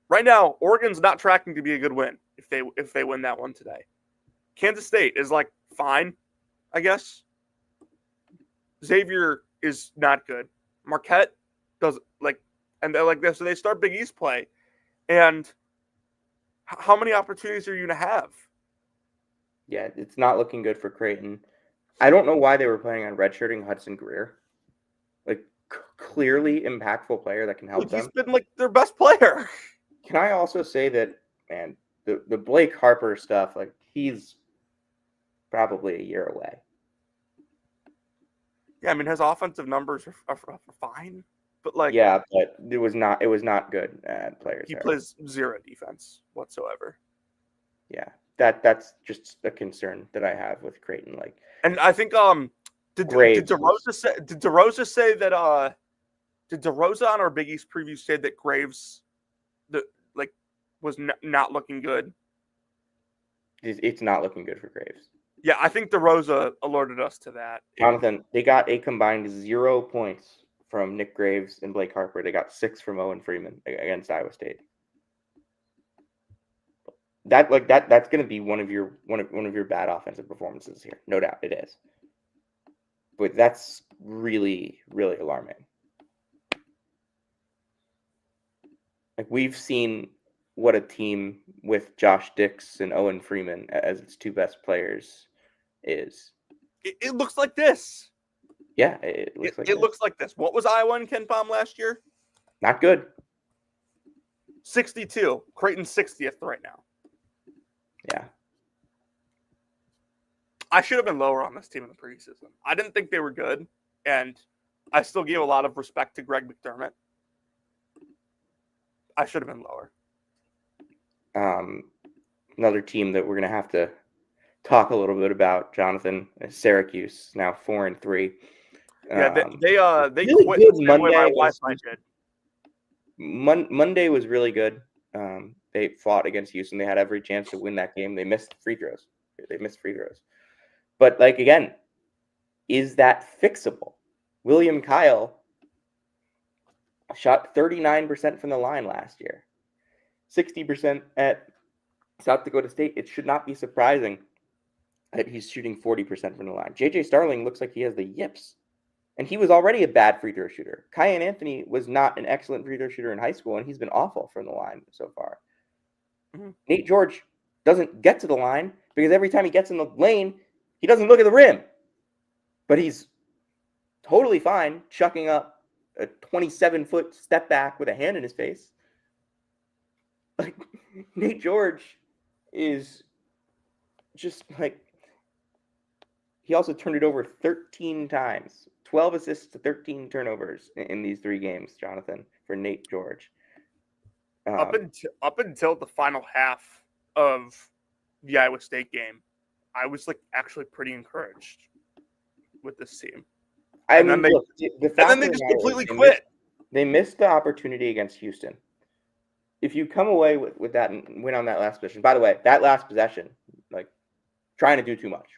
right now, Oregon's not tracking to be a good win if they win that one today. Kansas State is like fine, I guess. Xavier is not good. Marquette does like, and they're like this. So they start Big East play, and how many opportunities are you going to have? Yeah, it's not looking good for Creighton. I don't know why they were planning on redshirting Hudson Greer. Like, clearly impactful player that can help them. He's been like their best player. Can I also say that, man, the Blake Harper stuff, like, he's probably a year away. Yeah, I mean, his offensive numbers are fine, but like, yeah, but it was not good at Players. He plays zero defense whatsoever. Yeah, that's just a concern that I have with Creighton. Like, and I think did DeRosa say that did DeRosa on our Big East preview say that Graves was not looking good? It's not looking good for Graves. Yeah, I think DeRosa alerted us to that. Jonathan, they got a combined 0 points from Nick Graves and Blake Harper. They got 6 from Owen Freeman against Iowa State. That's going to be one of your bad offensive performances here. No doubt it is. But that's really, really alarming. Like, we've seen what a team with Josh Dix and Owen Freeman as its 2 best players is. It looks like this. Yeah, it looks like it looks like this. What was Iowa and Ken Palm last year? Not good. 62. Creighton's 60th right now. Yeah. I should have been lower on this team in the preseason. I didn't think they were good, and I still give a lot of respect to Greg McDermott. I should have been lower. Another team that we're going to have to talk a little bit about, Jonathan, is Syracuse, now 4-3. Yeah, they really quit good the same way my Monday. wife and I did. Monday was really good. They fought against Houston. They had every chance to win that game. They missed free throws. But, like, again, is that fixable? William Kyle shot 39% from the line last year, 60% at South Dakota State. It should not be surprising that he's shooting 40% from the line. JJ Starling looks like he has the yips, and he was already a bad free throw shooter. Kyan Anthony was not an excellent free throw shooter in high school, and he's been awful from the line so far. Mm-hmm. Nate George doesn't get to the line because every time he gets in the lane, he doesn't look at the rim. But he's totally fine chucking up a 27-foot step back with a hand in his face. Like, Nate George is just like, he also turned it over 13 times, 12 assists to 13 turnovers in these 3 games, Jonathan, for Nate George. Up until the final half of the Iowa State game, I was actually pretty encouraged with this team. And then they just completely quit. They missed the opportunity against Houston. If you come away with that and win on that last possession, by the way, that last possession, trying to do too much,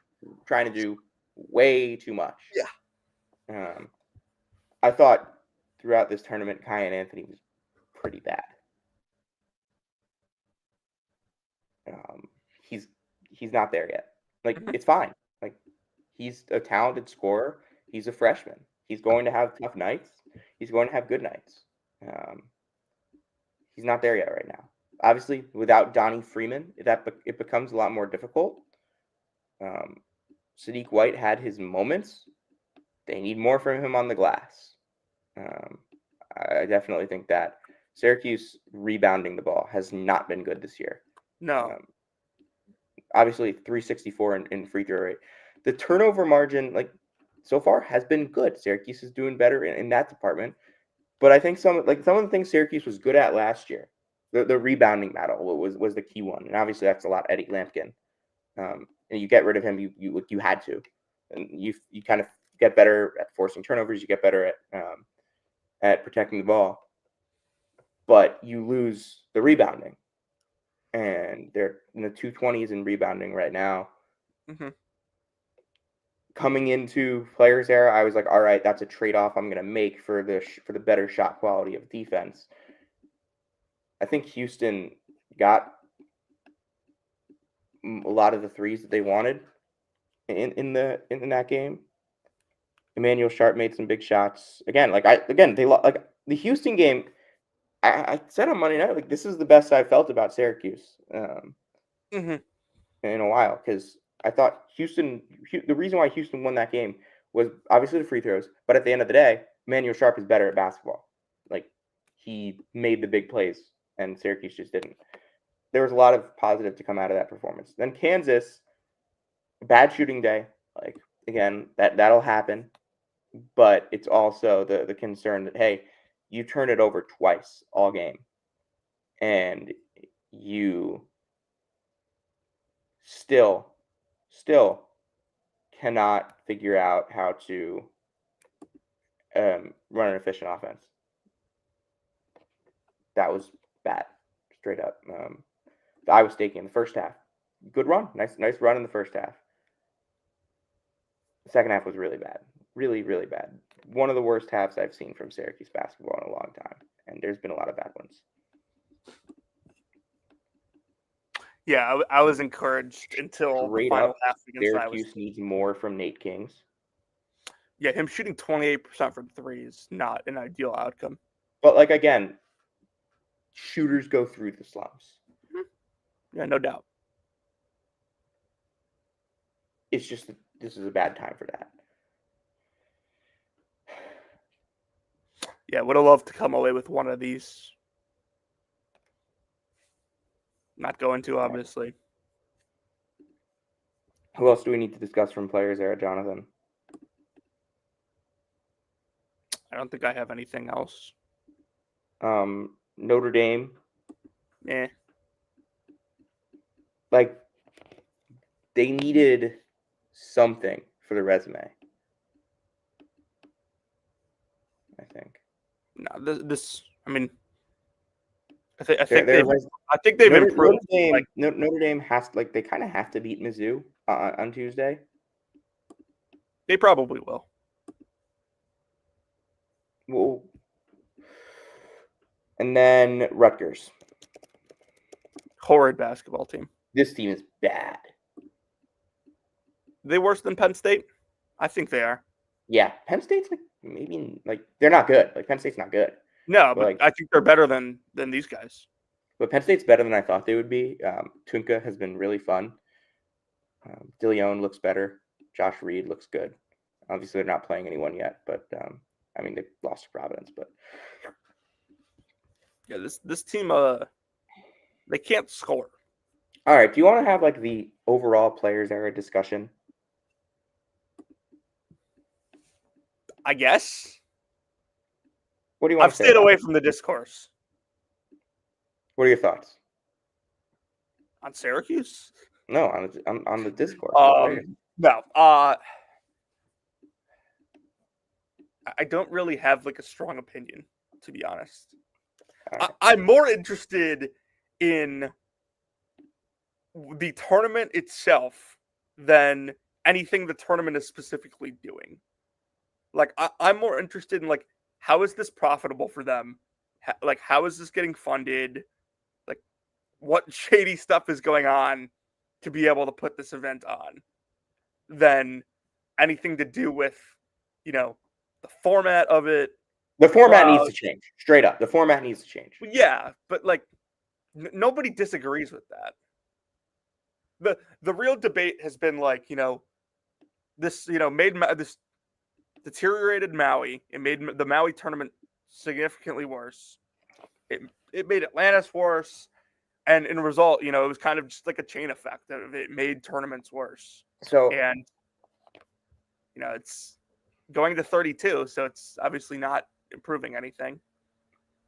trying to do way too much. Yeah. I thought throughout this tournament, Kyan Anthony was pretty bad. He's not there yet. It's fine. He's a talented scorer. He's a freshman. He's going to have tough nights. He's going to have good nights. He's not there yet right now. Obviously, without Donnie Freeman, it becomes a lot more difficult. Sadiq White had his moments. They need more from him on the glass. I definitely think that Syracuse rebounding the ball has not been good this year. No. Obviously, 364 in free throw rate. The turnover margin, so far, has been good. Syracuse is doing better in that department. But I think some of the things Syracuse was good at last year, the rebounding battle was the key one. And obviously, that's a lot Eddie Lampkin. And you get rid of him, you had to. And you kind of get better at forcing turnovers. You get better at protecting the ball. But you lose the rebounding. And they're in the 220s in rebounding right now. Mm-hmm. Coming into players era, I was like, all right, that's a trade-off I'm going to make for the better shot quality of defense. I think Houston got a lot of the threes that they wanted in that game. Emmanuel Sharp made some big shots. Again, the Houston game. I said on Monday night, this is the best I've felt about Syracuse in a while, because I thought Houston, the reason why Houston won that game was obviously the free throws, but at the end of the day, Emmanuel Sharp is better at basketball. He made the big plays, and Syracuse just didn't. There was a lot of positive to come out of that performance. Then Kansas, bad shooting day. Again, that'll happen, but it's also the concern that, hey, you turn it over twice all game, and you still cannot figure out how to run an efficient offense. That was bad, straight up. The Iowa State game, the first half, good run, nice run in the first half. The second half was really bad, really, really bad. one of the worst halves I've seen from Syracuse basketball in a long time, and there's been a lot of bad ones. Yeah, I was encouraged until the Straight final up, half against Iowa Syracuse State. needs more from Nate Kings. Yeah, him shooting 28% from three is not an ideal outcome. But, like, again, shooters go through the slumps. Yeah, no doubt. It's just that this is a bad time for that. Yeah, would have loved to come away with one of these. Not going to, obviously. Who else do we need to discuss from Players Era, Jonathan? I don't think I have anything else. Notre Dame. Eh. Like, they needed something for the resume, I think. No, this. I mean, I think they've Notre improved. Notre Dame has like they kind of have to beat Mizzou on Tuesday. They probably will. Well, and then Rutgers. Horrid basketball team. This team is bad. They worse than Penn State? I think they are. Yeah, Penn State's like maybe like they're not good. Like Penn State's not good. No, but like, I think they're better than these guys. But Penn State's better than I thought they would be. Tunka has been really fun. DeLeon looks better. Josh Reed looks good. Obviously, they're not playing anyone yet, but I mean they lost to Providence. But yeah, this team they can't score. All right, do you want to have like the overall Players Era discussion? I guess. What do you want I've stayed away from the discourse. What are your thoughts? On Syracuse? No, on the discourse. No. I don't really have like a strong opinion, to be honest. Right. I'm more interested in the tournament itself than anything the tournament is specifically doing. Like, I'm more interested in, like, how is this profitable for them? How is this getting funded? Like, what shady stuff is going on to be able to put this event on than anything to do with, the format of it. The format needs to change. Straight up. The format needs to change. Yeah, but, like, nobody disagrees with that. The real debate has been, like, this, made this deteriorated Maui. It made the Maui tournament significantly worse. It made Atlantis worse. And in result, it was kind of just like a chain effect of it made tournaments worse. So, and, it's going to 32, so it's obviously not improving anything.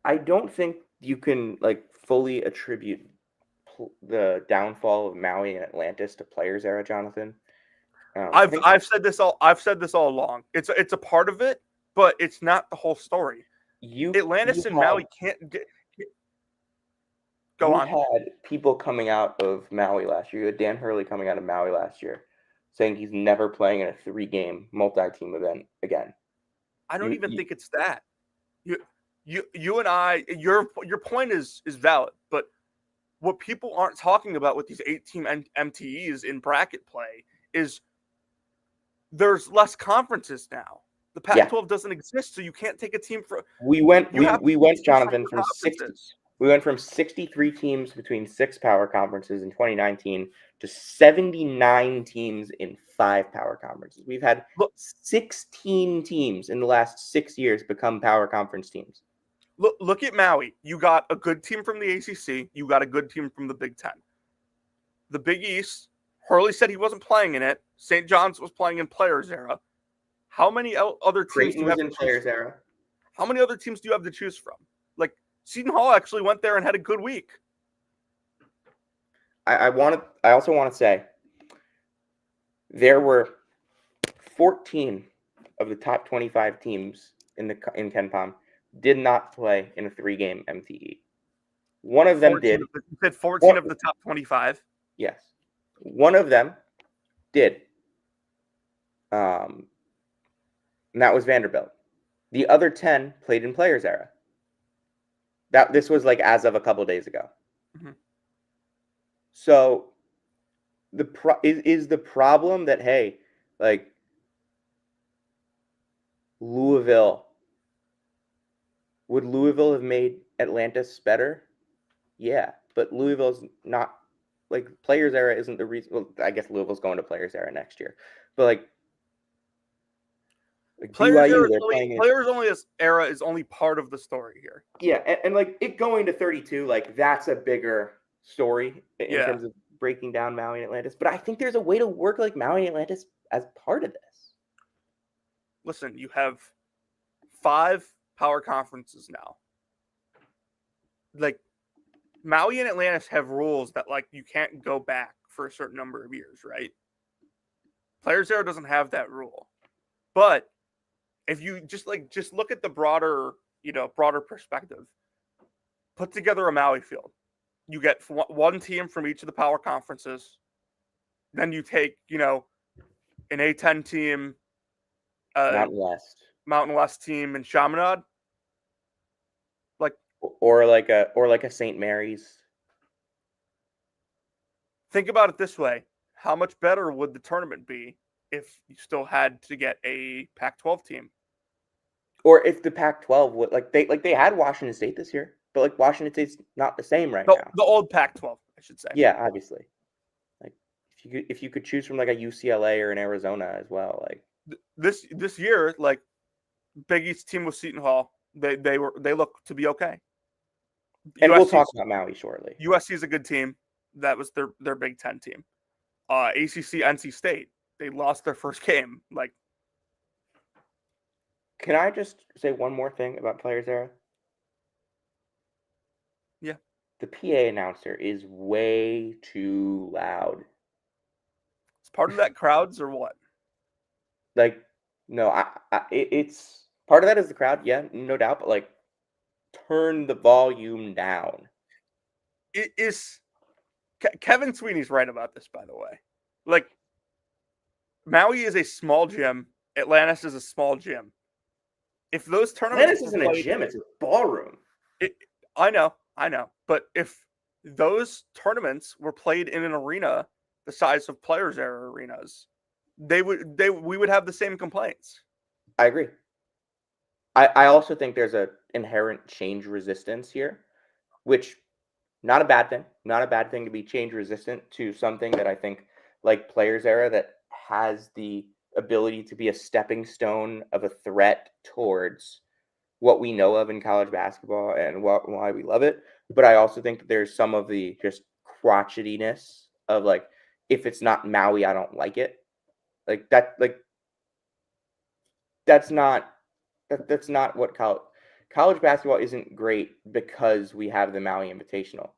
I don't think you can like fully attribute the downfall of Maui and Atlantis to Players Era, Jonathan. I've said this all along. It's a part of it, but it's not the whole story. Atlantis and Maui can't get. Go on. You had people coming out of Maui last year. You had Dan Hurley coming out of Maui last year, saying he's never playing in a 3-game multi-team event again. I don't even think it's that. You and I, your point is valid, but what people aren't talking about with these 8-team MTEs in bracket play is there's less conferences now. The Pac-12 doesn't exist, so you can't take a team from. We went, Jonathan, from 60. We went from 63 teams between 6 power conferences in 2019 to 79 teams in 5 power conferences. We've had 16 teams in the last 6 years become power conference teams. Look at Maui. You got a good team from the ACC. You got a good team from the Big Ten. The Big East, Hurley said he wasn't playing in it. St. John's was playing in Players Era. How many other teams do you have in Players Era? How many other teams do you have to choose from? Like, Seton Hall actually went there and had a good week. I also want to say there were 14 of the top 25 teams in KenPom did not play in a 3-game MTE. One of them did. You said 14 of the top 25? Yes. One of them did. And that was Vanderbilt. The other 10 played in Players Era. This was like as of a couple of days ago. Mm-hmm. So is the problem that, hey, like Louisville, would Louisville have made Atlantis better? Yeah, but Louisville's not, like, Players Era isn't the reason. Well, I guess Louisville's going to Players Era next year, but like Players BYU, era, they're playing it. players only era is only part of the story here. Yeah, and like it going to 32, like that's a bigger story in terms of breaking down Maui and Atlantis. But I think there's a way to work like Maui and Atlantis as part of this. Listen, you have 5 power conferences now. Like Maui and Atlantis have rules that like you can't go back for a certain number of years, right? Players Era doesn't have that rule. But if you just look at the broader perspective, put together a Maui field. You get one team from each of the power conferences. Then you take, an A10 team, Mountain West team, and Chaminade. Or like a St. Mary's. Think about it this way: how much better would the tournament be if you still had to get a Pac-12 team? Or if the Pac-12 would they had Washington State this year, but like Washington State's not the same now. The old Pac-12, I should say. Yeah, obviously. Like if you could choose from like a UCLA or an Arizona as well, like this year, like Big East team with Seton Hall, they look to be okay. And we'll talk about Maui shortly. USC is a good team. That was their Big Ten team. ACC, NC State, they lost their first game. Like, can I just say one more thing about Players Era? Yeah. The PA announcer is way too loud. It's part of that crowds or what? Like, no, it's part of that is the crowd, yeah, no doubt, but like, turn the volume down. It is. Kevin Sweeney's right about this, by the way. Like, Maui is a small gym. Atlantis is a small gym. If those tournaments, Atlantis isn't a gym; it's a ballroom. I know. But if those tournaments were played in an arena the size of Players Era arenas, we would have the same complaints. I agree. I also think there's an inherent change resistance here, which not a bad thing. Not a bad thing to be change resistant to something that I think, like Players Era, that has the ability to be a stepping stone of a threat towards what we know of in college basketball and why we love it. But I also think that there's some of the just crotchetiness of like, if it's not Maui, I don't like it. Like that, like that's not what college basketball isn't great because we have the Maui Invitational.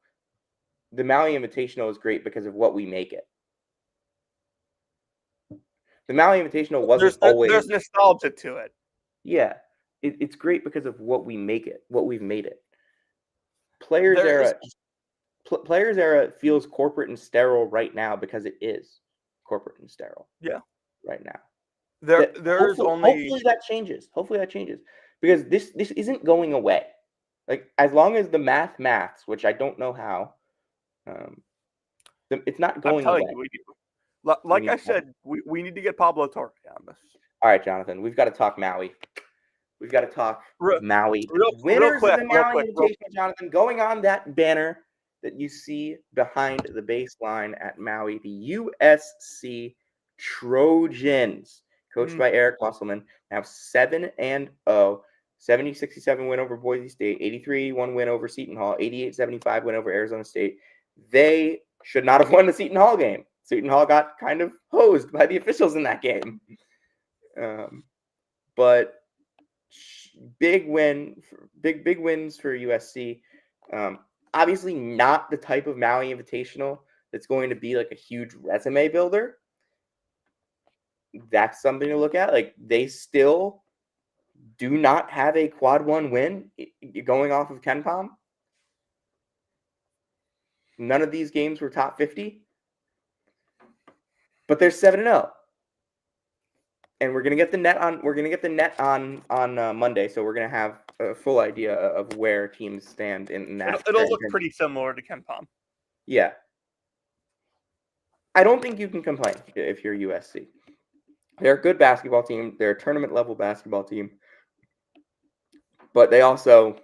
The Maui Invitational is great because of what we make it. The Maui Invitational wasn't always. There's nostalgia to it. Yeah, it's great because of what we make it, what we've made it. Players Era feels corporate and sterile right now because it is corporate and sterile. Yeah, right now. Hopefully that changes. Hopefully that changes because this isn't going away. Like, as long as the maths, which I don't know how, it's not going away. Like I said, we need to get Pablo Torre on this. All right, Jonathan, we've got to talk Maui. We've got to talk Maui. Winners of the Maui Invitational, Jonathan, going on that banner that you see behind the baseline at Maui, the USC Trojans, coached by Eric Musselman, now 7-0, 70-67 win over Boise State, 83-81 win over Seton Hall, 88-75 win over Arizona State. They should not have won the Seton Hall game. Seton Hall got kind of hosed by the officials in that game. But big wins for USC. Obviously not the type of Maui Invitational that's going to be like a huge resume builder. That's something to look at. Like, they still do not have a quad 1 win going off of KenPom. None of these games were top 50. But they're 7-0. and we're gonna get the net on. We're gonna get the net on Monday, so we're gonna have a full idea of where teams stand in that. It'll look pretty similar to Ken Palm. Yeah, I don't think you can complain if you're USC. They're a good basketball team. They're a tournament level basketball team, but they also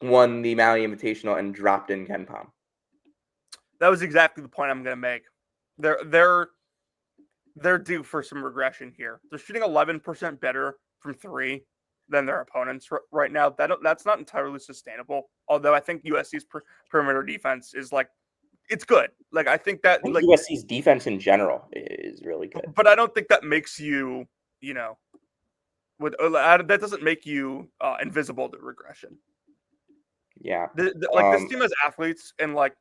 won the Maui Invitational and dropped in Ken Palm. That was exactly the point I'm going to make. They're due for some regression here. They're shooting 11% better from three than their opponents right now. That's not entirely sustainable. Although I think USC's perimeter defense is like, it's good. Like I think that like USC's defense in general is really good. But I don't think that makes you, that doesn't make you invisible to regression. Yeah. This team has athletes, and like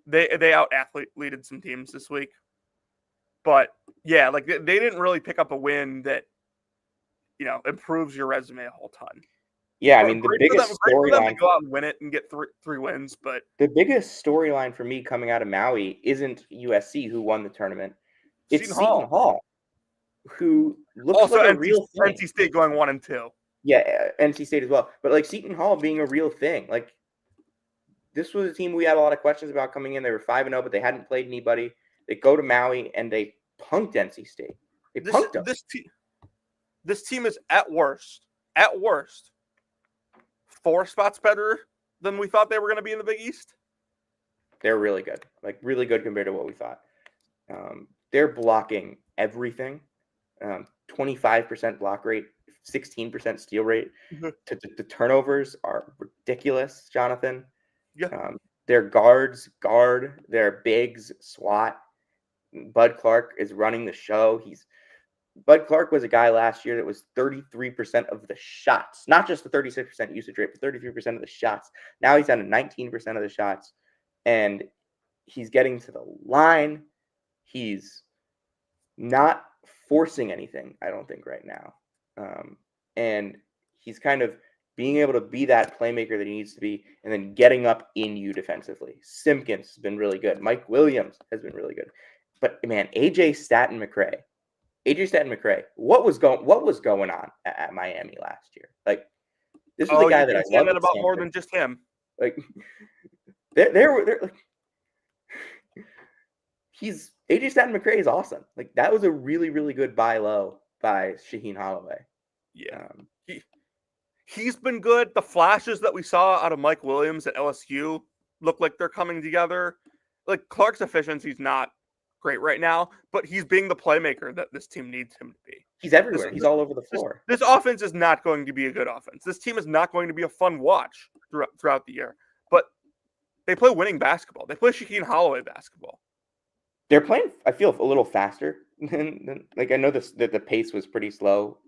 they out athleted some teams this week. But yeah, like they didn't really pick up a win that improves your resume a whole ton. Yeah, I mean the biggest storyline to go out and win it and get three wins, but the biggest storyline for me coming out of Maui isn't USC who won the tournament. It's Seton Hall, who looks also like a real thing. NC State going 1-2. Yeah, NC State as well. But like Seton Hall being a real thing. Like this was a team we had a lot of questions about coming in. They were 5-0, but they hadn't played anybody. They go to Maui and they punked NC State. They punked them. This team is at worst 4 spots better than we thought they were going to be in the Big East. They're really good, like really good compared to what we thought. They're blocking everything. 25% block rate, 16% steal rate. The turnovers are ridiculous, Jonathan. Yeah. Their guards guard, their bigs swat. Bud Clark is running the show. Bud Clark was a guy last year that was 33% of the shots, not just the 36% usage rate, but 33% of the shots. Now he's down to 19% of the shots, and he's getting to the line. He's not forcing anything, I don't think, right now. And he's kind of being able to be that playmaker that he needs to be, and then getting up in you defensively. Simpkins has been really good. Mike Williams has been really good. But, man, AJ Staten-McRae, what was going on at Miami last year? Like, this was the guy that I love. About more than just him. Like, they're like, AJ Staten-McRae is awesome. Like, that was a really, really good buy low by Shaheen Holloway. Yeah, he's been good. The flashes that we saw out of Mike Williams at LSU look like they're coming together. Like Clark's efficiency is not great right now, but he's being the playmaker that this team needs him to be. He's everywhere. He's all over the floor. This offense is not going to be a good offense. This team is not going to be a fun watch throughout the year. But they play winning basketball. They play Shaheen Holloway basketball. They're playing, I feel, a little faster than like I know that the pace was pretty slow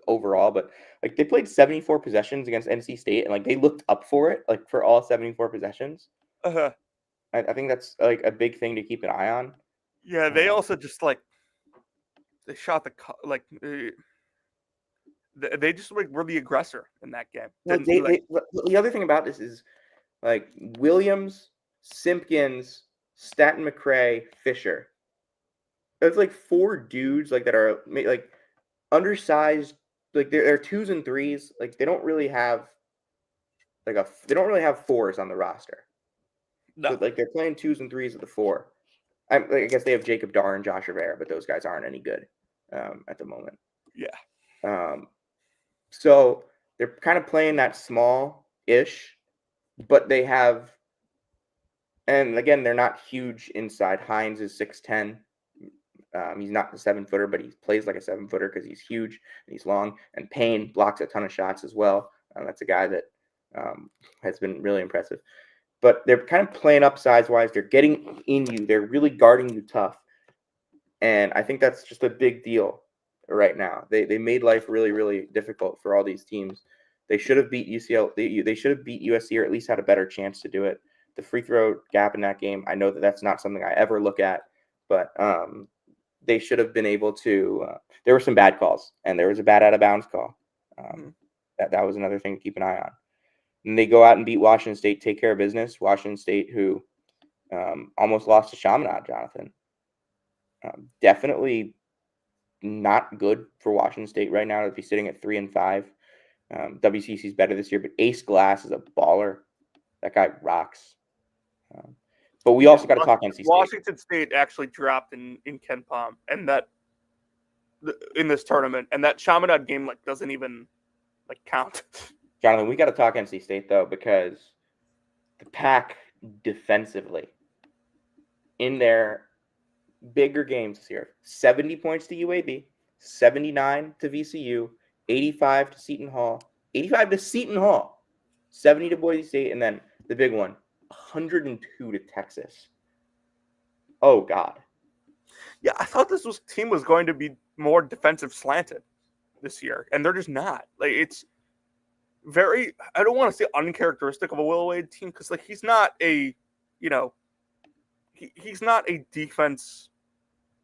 overall, but like they played 74 possessions against NC State, and like they looked up for it, like for all 74 possessions. I think that's like a big thing to keep an eye on. Yeah, they also just like they shot they just like were the aggressor in that game. The other thing about this is like Williams, Simpkins, Staten-McRae, Fisher. It's like 4 dudes like that are like undersized. Like they're 2s and 3s. Like they don't really have they don't really have 4s on the roster. No. So, like they're playing 2s and 3s of the 4. I guess they have Jacob Darr and Josh Rivera, but those guys aren't any good at the moment. Yeah. So they're kind of playing that small-ish, but they have, and again, they're not huge inside. Hines is 6'10". He's not the 7-footer, but he plays like a 7-footer because he's huge and he's long. And Payne blocks a ton of shots as well. That's a guy that has been really impressive. But they're kind of playing up size-wise. They're getting in you. They're really guarding you tough. And I think that's just a big deal right now. They made life really, really difficult for all these teams. They should have beat UCLA. They should have beat USC or at least had a better chance to do it. The free throw gap in that game, I know that that's not something I ever look at, but they should have been able to. There were some bad calls, and there was a bad out-of-bounds call. That was another thing to keep an eye on. And they go out and beat Washington State, take care of business. Washington State, who almost lost to Chaminade, Jonathan. Definitely not good for Washington State right now to be sitting at 3-5. WCC is better this year, but Ace Glass is a baller. That guy rocks. But we also got to talk NC State. Washington State actually dropped in Ken Palm, and that in this tournament, and that Chaminade game doesn't even count. Jonathan, we got to talk NC State though, because the Pack defensively in their bigger games this year, 70 points to UAB, 79 to VCU, 85 to Seton Hall, 85 to Seton Hall, 70 to Boise State, and then the big one, 102 to Texas. Oh, God. Yeah, I thought this team was going to be more defensive slanted this year, and they're just not. It's very, I don't want to say uncharacteristic of a Will Wade team, because he's not a, he's not a defense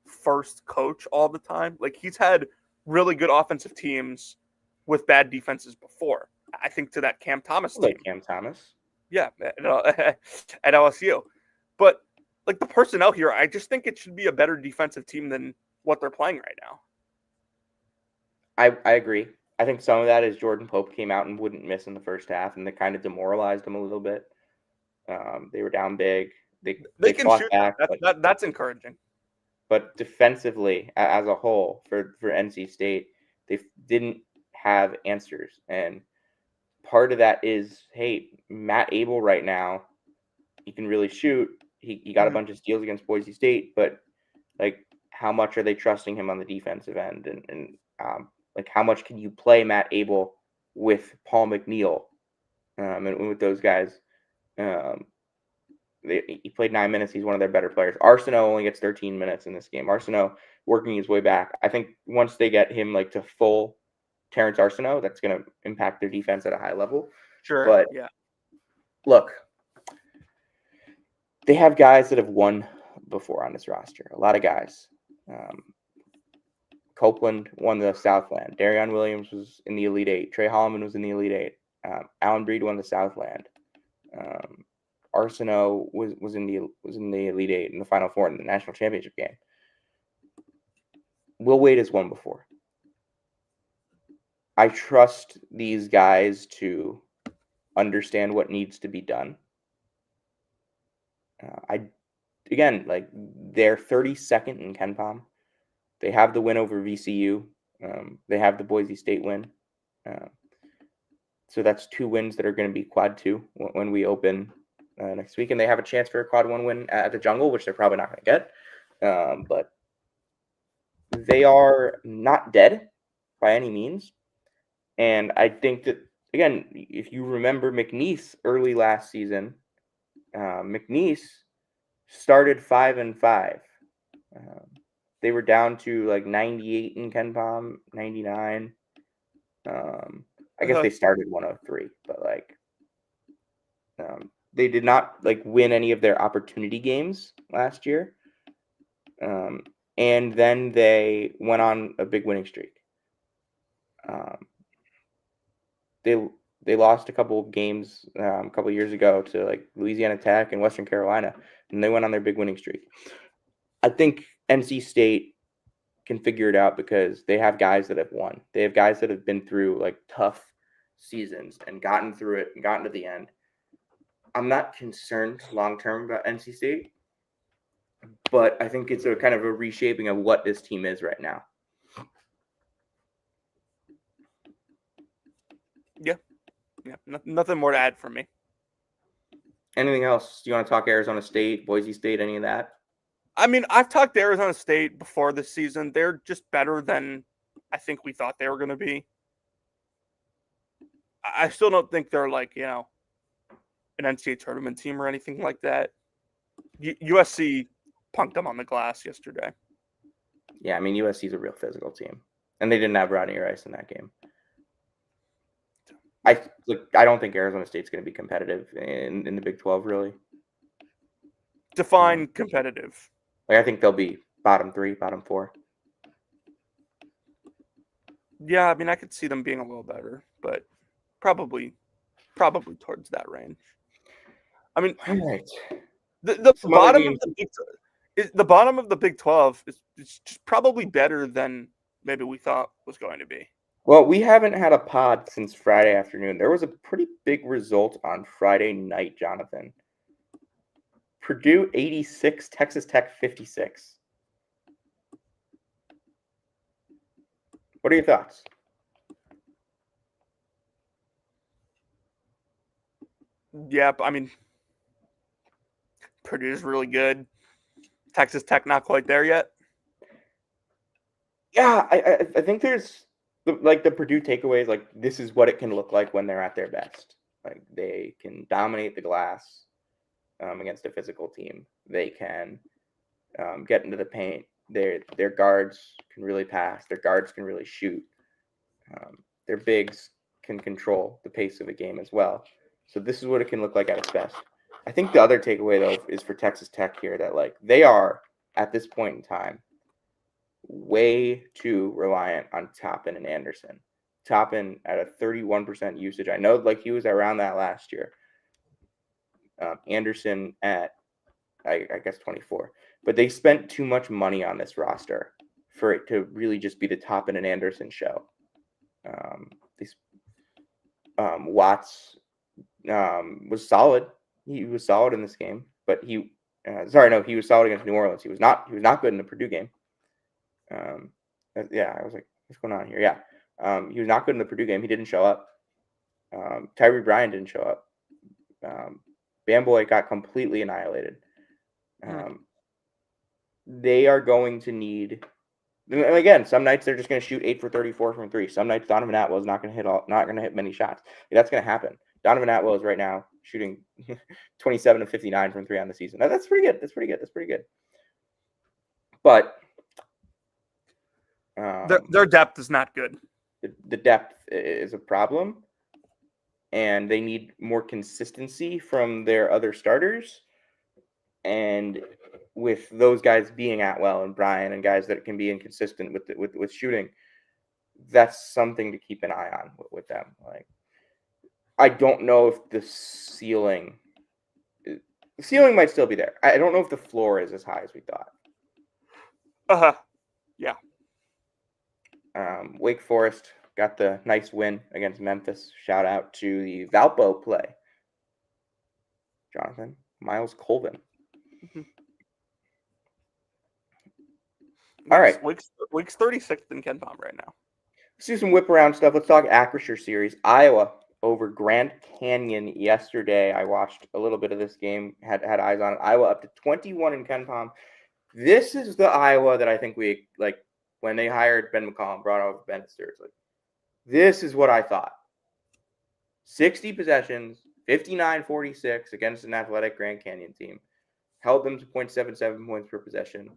first coach all the time. He's had really good offensive teams with bad defenses before. I think to that Cam Thomas team. Cam Thomas. Yeah, at LSU. But the personnel here, I just think it should be a better defensive team than what they're playing right now. I agree. I think some of that is Jordan Pope came out and wouldn't miss in the first half, and they kind of demoralized them a little bit. They were down big. They can shoot back. That's encouraging. But defensively, as a whole, for NC State, they didn't have answers. And part of that is, hey, Matt Abel right now, he can really shoot. He got a bunch of steals against Boise State, but how much are they trusting him on the defensive end? And how much can you play Matt Abel with Paul McNeil and with those guys? He played 9 minutes. He's one of their better players. Arsenault only gets 13 minutes in this game. Arsenault working his way back. I think once they get him to full Terrence Arsenault, that's going to impact their defense at a high level. Sure. But yeah. Look, they have guys that have won before on this roster. A lot of guys. Copeland won the Southland. Darion Williams was in the Elite Eight. Trey Holloman was in the Elite Eight. Alan Breed won the Southland. Arsenault was in the Elite Eight in the Final Four in the national championship game. Will Wade has won before. I trust these guys to understand what needs to be done. They're 32nd in KenPom. They have the win over VCU. They have the Boise State win. So that's 2 wins that are going to be quad 2 when we open next week. And they have a chance for a quad 1 win at the Jungle, which they're probably not going to get. But they are not dead by any means. And I think that, again, if you remember McNeese early last season, McNeese started 5-5. They were down to 98 in KenPom, 99. I guess they started 103, but they did not win any of their opportunity games last year. And then they went on a big winning streak. They lost a couple of games a couple of years ago to Louisiana Tech and Western Carolina, and they went on their big winning streak. I think NC State can figure it out because they have guys that have won. They have guys that have been through tough seasons and gotten through it and gotten to the end. I'm not concerned long term about NC State, but I think it's a kind of a reshaping of what this team is right now. Yeah, nothing more to add from me. Anything else? Do you want to talk Arizona State, Boise State, any of that? I mean, I've talked to Arizona State before this season. They're just better than I think we thought they were going to be. I still don't think they're an NCAA tournament team or anything like that. USC punked them on the glass yesterday. Yeah, I mean, USC's a real physical team. And they didn't have Rodney Rice in that game. I don't think Arizona State's going to be competitive in the Big 12, really. Define competitive. I think they'll be bottom 3, bottom 4. Yeah, I mean, I could see them being a little better, but probably towards that range. I mean, right. The bottom of the Big 12 is just probably better than maybe we thought was going to be. Well, we haven't had a pod since Friday afternoon. There was a pretty big result on Friday night, Jonathan. Purdue 86, Texas Tech 56. What are your thoughts? Yeah, I mean, Purdue's really good. Texas Tech not quite there yet. Yeah, I think there's the Purdue takeaways. Like, this is what it can look like when they're at their best. Like, they can dominate the glass against a physical team. They can get into the paint. Their guards can really pass. Their guards can really shoot. Their bigs can control the pace of a game as well. So this is what it can look like at its best. I think the other takeaway, though, is for Texas Tech here that, like, they are, at this point in time, way too reliant on Toppin and Anderson. Toppin at a 31% usage. I know, like, he was around that last year. Anderson at, I guess, 24. But they spent too much money on this roster for it to really just be the Toppin and Anderson show. Watts was solid. He was solid in this game, but he was solid against New Orleans. He was not good in the Purdue game. I was like, what's going on here? Yeah. He was not good in the Purdue game. He didn't show up. Tyree Bryan didn't show up. Bamboy got completely annihilated. They are going to need, and again, some nights they're just going to shoot 8 for 34 from 3. Some nights Donovan Atwell is not going to hit many shots. That's going to happen. Donovan Atwell is right now shooting 27 of 59 from 3 on the season. That's pretty good. That's pretty good. But their depth is not good. The depth is a problem, and they need more consistency from their other starters. And with those guys being Atwell and Bryan and guys that can be inconsistent with shooting, that's something to keep an eye on with them. Like, I don't know if the ceiling might still be there. I don't know if the floor is as high as we thought. Yeah. Wake Forest got the nice win against Memphis. Shout out to the Valpo play. Jonathan, Miles Colvin. Mm-hmm. All right. Wake's 36th in KenPom right now. Let's do some whip around stuff. Let's talk Acrisure series. Iowa over Grand Canyon yesterday. I watched a little bit of this game, had eyes on it. Iowa up to 21 in KenPom. This is the Iowa that I think we, like, when they hired Ben McCollum, brought over Bennett Sturts. Like, this is what I thought. 60 possessions, 59-46 against an athletic Grand Canyon team. Held them to 0.77 points per possession.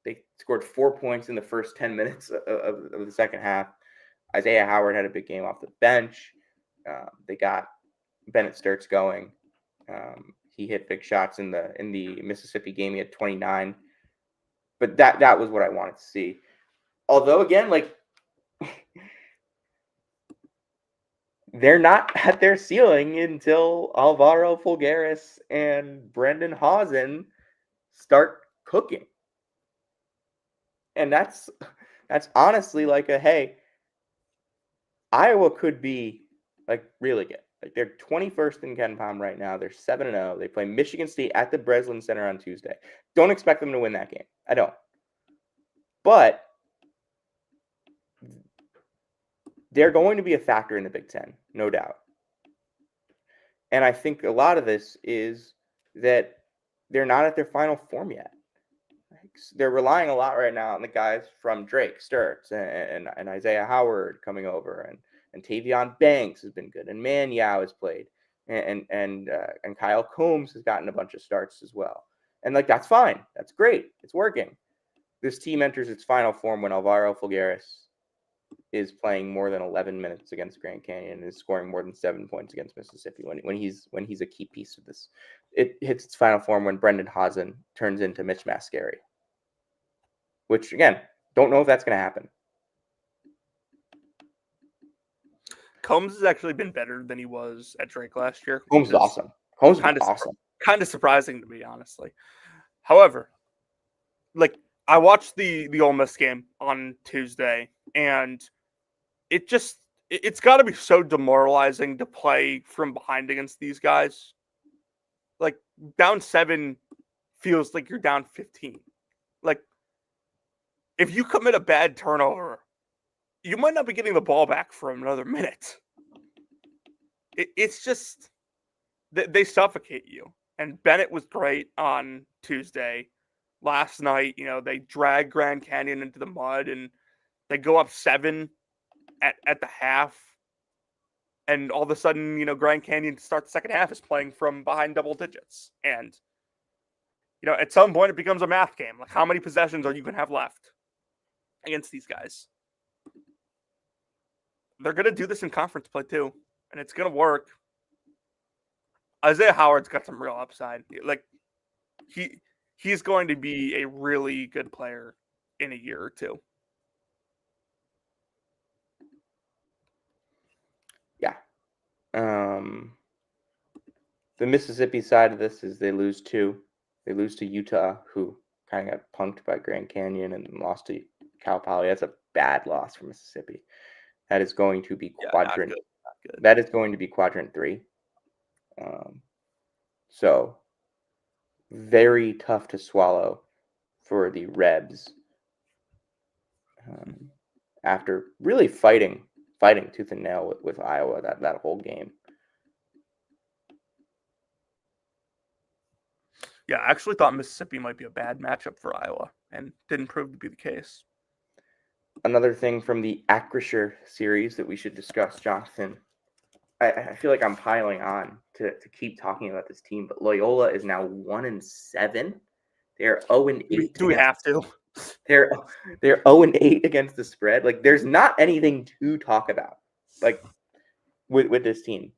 They scored 4 points in the first 10 minutes of the second half. Isaiah Howard had a big game off the bench. They got Bennett Sturts going. He hit big shots in the Mississippi game. He had 29. But that was what I wanted to see. Although, again, like, they're not at their ceiling until Alvaro Fulgaris and Brendan Hausen start cooking. And that's honestly like hey, Iowa could be, like, really good. Like, they're 21st in KenPom right now. They're 7-0. They play Michigan State at the Breslin Center on Tuesday. Don't expect them to win that game. I don't. But they're going to be a factor in the Big Ten, no doubt. And I think a lot of this is that they're not at their final form yet. They're relying a lot right now on the guys from Drake, Sturts, and Isaiah Howard coming over, and Tavion Banks has been good, and Man Yao has played, and Kyle Combs has gotten a bunch of starts as well. And, like, that's fine. That's great. It's working. This team enters its final form when Alvaro Fulgaris is playing more than 11 minutes against Grand Canyon and is scoring more than 7 points against Mississippi when he's a key piece of this. It hits its final form when Brendan Hausen turns into Mitch Mascari, which, again, don't know if that's going to happen. Combs has actually been better than he was at Drake last year. Combs is awesome. Combs is awesome. Kind of surprising to me, honestly. However, like, I watched the Ole Miss game on Tuesday, and it's got to be so demoralizing to play from behind against these guys. Like, down 7 feels like you're down 15. Like, if you commit a bad turnover, you might not be getting the ball back for another minute. It's just they suffocate you. And Bennett was great on Tuesday. Last night, they drag Grand Canyon into the mud, and they go up 7 at the half. And all of a sudden, Grand Canyon to start the second half is playing from behind double digits. And, at some point it becomes a math game. Like, how many possessions are you going to have left against these guys? They're going to do this in conference play too, and it's going to work. Isaiah Howard's got some real upside. Like, he's going to be a really good player in a year or two. Yeah. The Mississippi side of this is they lose 2. They lose to Utah, who kind of got punked by Grand Canyon, and lost to Cal Poly. That's a bad loss for Mississippi. That is going to be quadrant. Not good. That is going to be quadrant 3. So very tough to swallow for the Rebs. After really fighting tooth and nail with Iowa that whole game. Yeah, I actually thought Mississippi might be a bad matchup for Iowa, and didn't prove to be the case. Another thing from the Acrisure series that we should discuss, Jonathan. I feel like I'm piling on to keep talking about this team, but Loyola is now 1-7. They're 0-8. Do we have to? They're 0-8 against the spread. Like, there's not anything to talk about, like, with this team.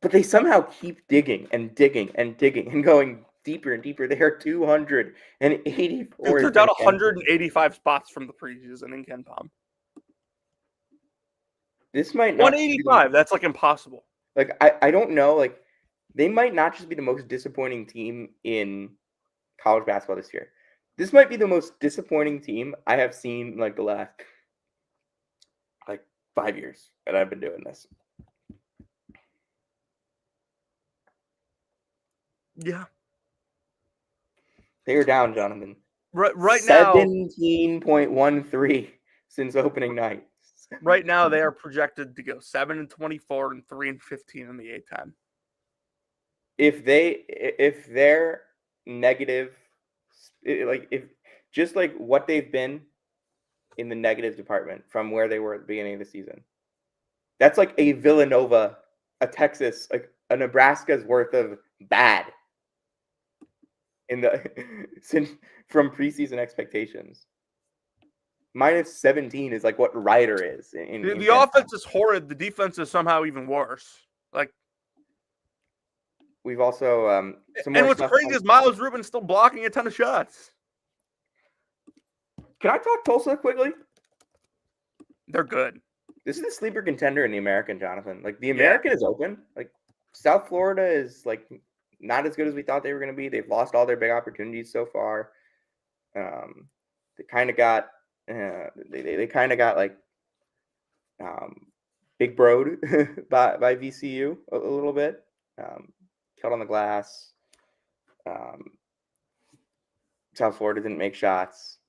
But they somehow keep digging and going deeper and deeper. They are 284. They're down 185 spots from the preseason in KenPom. This might not 185. That's like impossible. Like, I don't know. Like, they might not just be the most disappointing team in college basketball this year. This might be the most disappointing team I have seen like the last 5 years that I've been doing this. Yeah. They are down, Jonathan. Right now, 17.13 since opening night. Right now, they are projected to go 7-24 and 3-15 in the A10. If they're negative, if just like what they've been in the negative department from where they were at the beginning of the season, that's like a Villanova, a Texas, like a Nebraska's worth of bad in the since from preseason expectations. -17 is like what Ryder is. The offense is horrid. The defense is somehow even worse. Like, we've also and what's crazy is Miles Rubin's still blocking a ton of shots. Can I talk Tulsa quickly? They're good. This is the sleeper contender in the American, Jonathan. Like, the American is open. Like, South Florida is like not as good as we thought they were going to be. They've lost all their big opportunities so far. They kind of got they kind of got like big broed by VCU a little bit. Cut on the glass. South Florida didn't make shots.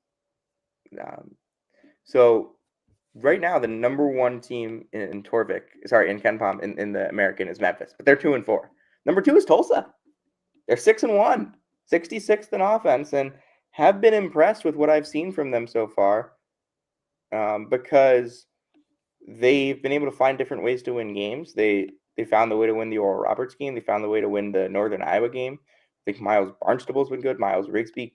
So right now, the number 1 team in KenPom in the American is Memphis, but they're 2-4. Number 2 is Tulsa. They're 6-1, 66th in offense, and have been impressed with what I've seen from them so far, because they've been able to find different ways to win games. They found the way to win the Oral Roberts game. They found the way to win the Northern Iowa game. I think Miles Barnstable's been good. Miles Rigsby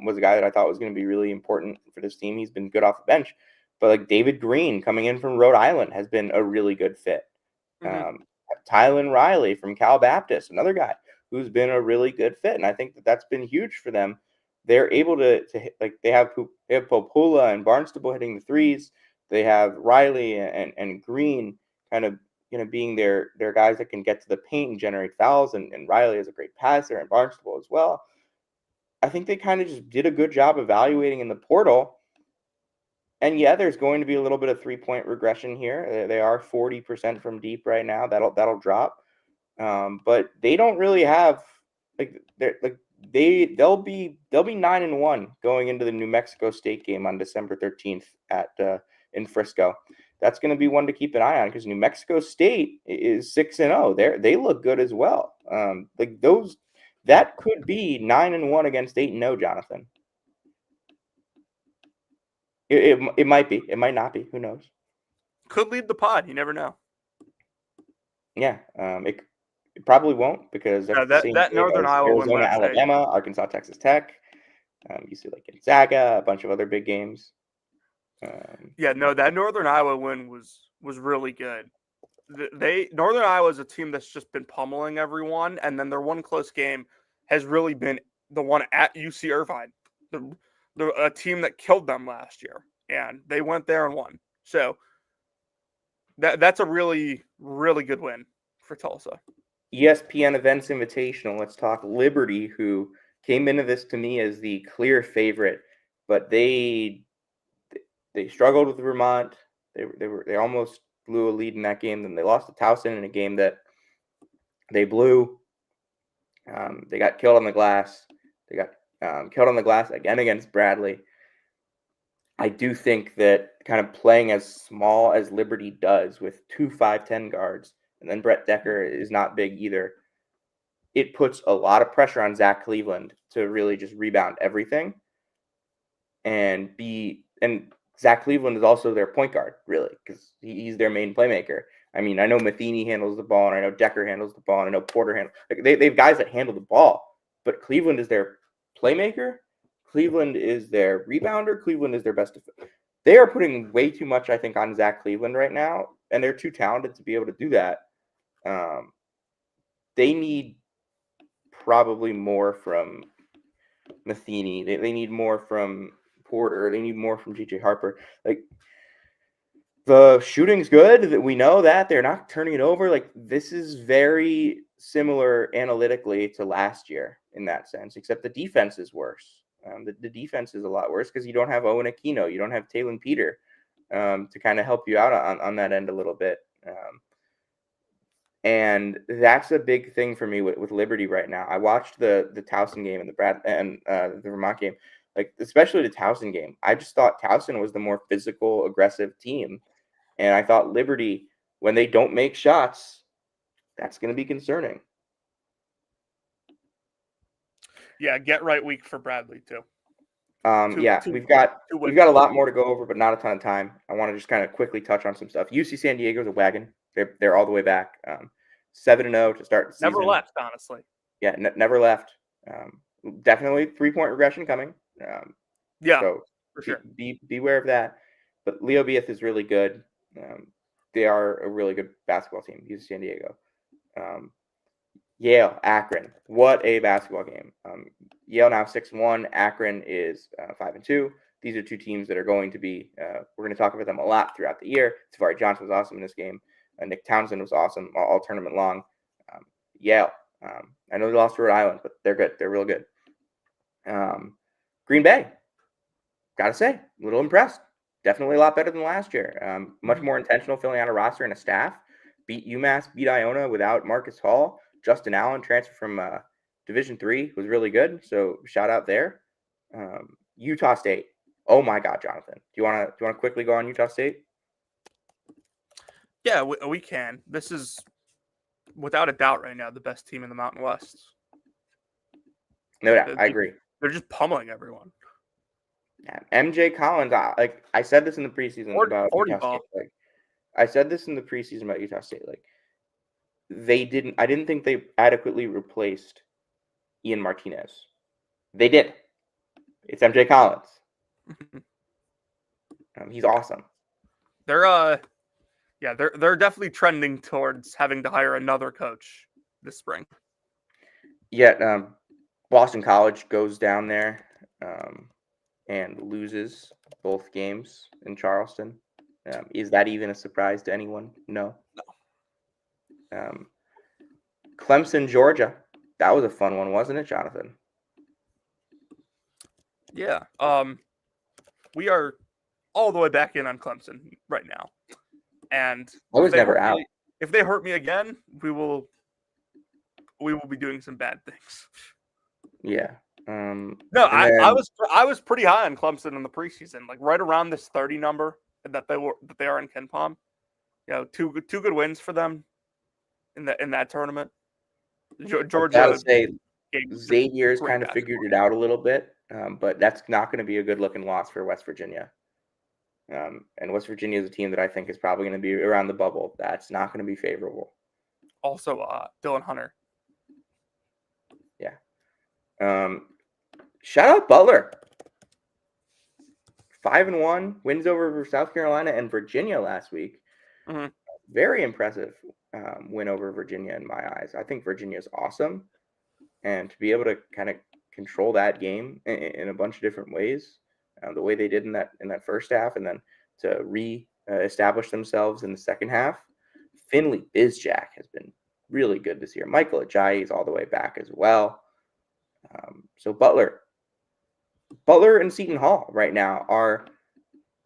was a guy that I thought was going to be really important for this team. He's been good off the bench. But like David Green coming in from Rhode Island has been a really good fit. Mm-hmm. Tylen Riley from Cal Baptist, another guy who's been a really good fit. And I think that's been huge for them. They're able to hit, like they have Popula and Barnstable hitting the threes. They have Riley and Green kind of being their guys that can get to the paint and generate fouls. And Riley is a great passer, and Barnstable as well. I think they kind of just did a good job evaluating in the portal. And yeah, there's going to be a little bit of 3-point regression here. They are 40% from deep right now. That'll drop. But they don't really have they'll be 9-1 going into the New Mexico State game on December 13th in Frisco. That's going to be one to keep an eye on because New Mexico State is 6-0. They look good as well. That could be 9-1 against 8-0, Jonathan. It might be. It might not be. Who knows? Could lead the pod. You never know. Yeah. It probably won't because that Northern Iowa win Arizona, last Alabama, night. Arkansas, Texas Tech. You see like Gonzaga, a bunch of other big games. That Northern Iowa win was really good. Northern Iowa is a team that's just been pummeling everyone, and then their one close game has really been the one at UC Irvine, a team that killed them last year, and they went there and won. So that's a really, really good win for Tulsa. ESPN Events Invitational. Let's talk Liberty, who came into this to me as the clear favorite, but they struggled with Vermont. They almost blew a lead in that game. Then they lost to Towson in a game that they blew. They got killed on the glass. They got killed on the glass again against Bradley. I do think that kind of playing as small as Liberty does with 2 5'10" guards, and then Brett Decker is not big either, it puts a lot of pressure on Zach Cleveland to really just rebound everything. And Zach Cleveland is also their point guard, really, because he's their main playmaker. I mean, I know Matheny handles the ball, and I know Decker handles the ball, and I know Porter handles. They have guys that handle the ball, but Cleveland is their playmaker. Cleveland is their rebounder. Cleveland is their best defender. They are putting way too much, I think, on Zach Cleveland right now, and they're too talented to be able to do that. They need probably more from Matheny. They need more from Porter. They need more from J.J. Harper. Like, the shooting's good. We know that they're not turning it over. Like, this is very similar analytically to last year in that sense, except the defense is worse. The defense is a lot worse because you don't have Owen Aquino. You don't have Talon Peter to kind of help you out on that end a little bit. And that's a big thing for me with Liberty right now. I watched the Towson game and the Vermont game, like especially the Towson game. I just thought Towson was the more physical, aggressive team, and I thought Liberty, when they don't make shots, that's going to be concerning. Yeah, get right week for Bradley too. We've got a lot more to go over, but not a ton of time. I want to just kind of quickly touch on some stuff. UC San Diego's a wagon. They're all the way back. 7-0 to start the season. Never left, honestly. Yeah, never left. Definitely 3-point regression coming. So for sure. Beware of that. But Leo Beath is really good. They are a really good basketball team. UC San Diego. Yale, Akron. What a basketball game. Yale now 6-1. Akron is 5-2. These are two teams that are going to be, we're going to talk about them a lot throughout the year. Tavari Johnson was awesome in this game. Nick Townsend was awesome all tournament long. Yale. I know they lost to Rhode Island, but they're good. They're real good. Green Bay. Got to say, a little impressed. Definitely a lot better than last year. Much more intentional filling out a roster and a staff. Beat UMass, beat Iona without Marcus Hall. Justin Allen, transfer from Division III, was really good. So shout out there. Utah State. Oh my God, Jonathan. Do you want to quickly go on Utah State? Yeah, we can. This is without a doubt right now the best team in the Mountain West. No doubt, I agree. They're just pummeling everyone. Yeah, MJ Collins. I said this in the preseason about Utah State. Like, I said this in the preseason about Utah State. Like, I didn't think they adequately replaced Ian Martinez. They did. It's MJ Collins. He's awesome. They're definitely trending towards having to hire another coach this spring. Yeah, Boston College goes down there and loses both games in Charleston. Is that even a surprise to anyone? No. Clemson, Georgia. That was a fun one, wasn't it, Jonathan? Yeah. We are all the way back in on Clemson right now, and I was never out. If they hurt me again, we will be doing some bad things. Yeah. No, I was pretty high on Clemson in the preseason, like right around this 30 number that they are in Ken Palm. You know, two good wins for them in that tournament. Georgia. I gotta say, Xavier's kind of figured it out a little bit, but that's not going to be a good looking loss for West Virginia. And West Virginia is a team that I think is probably going to be around the bubble. That's not going to be favorable. Also, Dylan Hunter. Yeah. Shout out Butler. 5-1 wins over South Carolina and Virginia last week. Mm-hmm. Very impressive win over Virginia in my eyes. I think Virginia is awesome, and to be able to kind of control that game in a bunch of different ways, the way they did in that first half, and then to establish themselves in the second half. Finley Bizjack has been really good this year. Michael Ajayi is all the way back as well. So Butler and Seton Hall right now are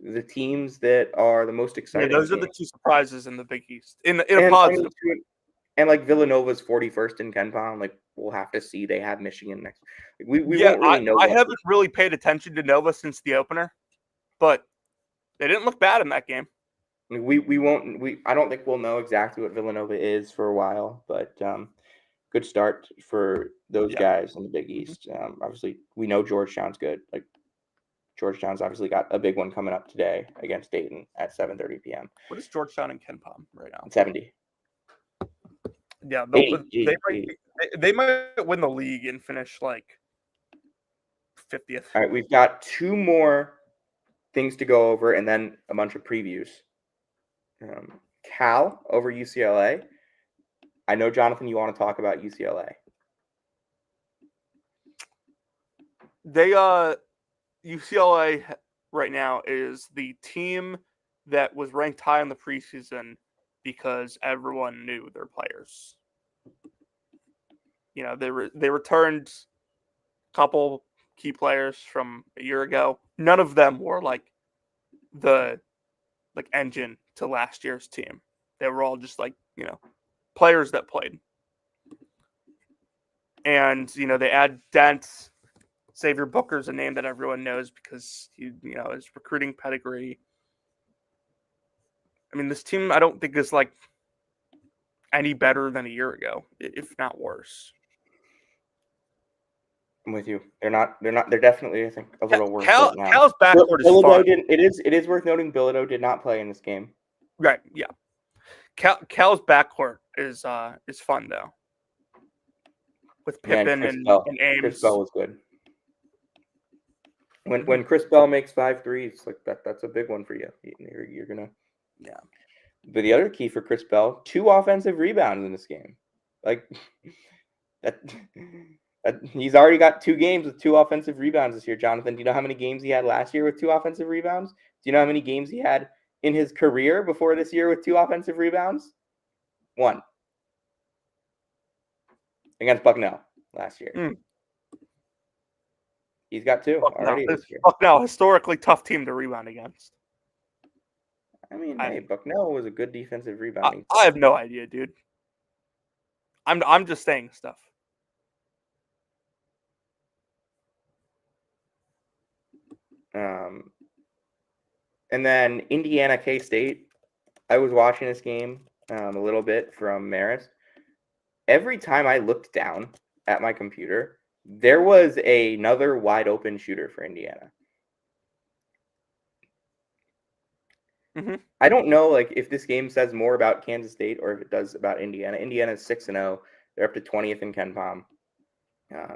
the teams that are the most exciting. Yeah, those are the two surprises in the Big East in a positive. And like Villanova's 41st in Ken Palm, like we'll have to see. They have Michigan next. We won't really know. I haven't really paid attention to Nova since the opener, but they didn't look bad in that game. We won't. I don't think we'll know exactly what Villanova is for a while, but good start for those guys in the Big East. Obviously, we know Georgetown's good. Like Georgetown's obviously got a big one coming up today against Dayton at 7:30 p.m. What is Georgetown and Ken Palm right now? 70. Yeah, they might win the league and finish like 50th. All right, we've got two more things to go over, and then a bunch of previews. Cal over UCLA. I know, Jonathan, you want to talk about UCLA. UCLA right now is the team that was ranked high in the preseason because everyone knew their players. You know, they returned a couple key players from a year ago. None of them were like the engine to last year's team. They were all just like, you know, players that played. And, you know, they add Dent. Xavier Booker's a name that everyone knows because his recruiting pedigree. I mean, this team I don't think is like any better than a year ago, if not worse. I'm with you. They're definitely, I think, a little worse right now. Cal's backcourt is fun. It is worth noting Bilodeau did not play in this game. Right, yeah. Cal's backcourt is fun though. With Pippen and Ames. Chris Bell was good. When Chris Bell makes 5 threes, like that's a big one for you. You're gonna, yeah. But the other key for Chris Bell, 2 offensive rebounds in this game. Like that he's already got 2 games with 2 offensive rebounds this year. Jonathan, do you know how many games he had last year with 2 offensive rebounds? Do you know how many games he had in his career before this year with 2 offensive rebounds? 1. Against Bucknell last year. Mm. He's got 2 already this year. Bucknell, historically tough team to rebound against. I mean, hey, Bucknell was a good defensive rebounding. I have no idea, dude. I'm just saying stuff. And then Indiana K-State. I was watching this game a little bit from Marist. Every time I looked down at my computer, there was another wide open shooter for Indiana. Mm-hmm. I don't know, like, if this game says more about Kansas State or if it does about Indiana. Indiana's 6-0. They're up to 20th in Ken Palm.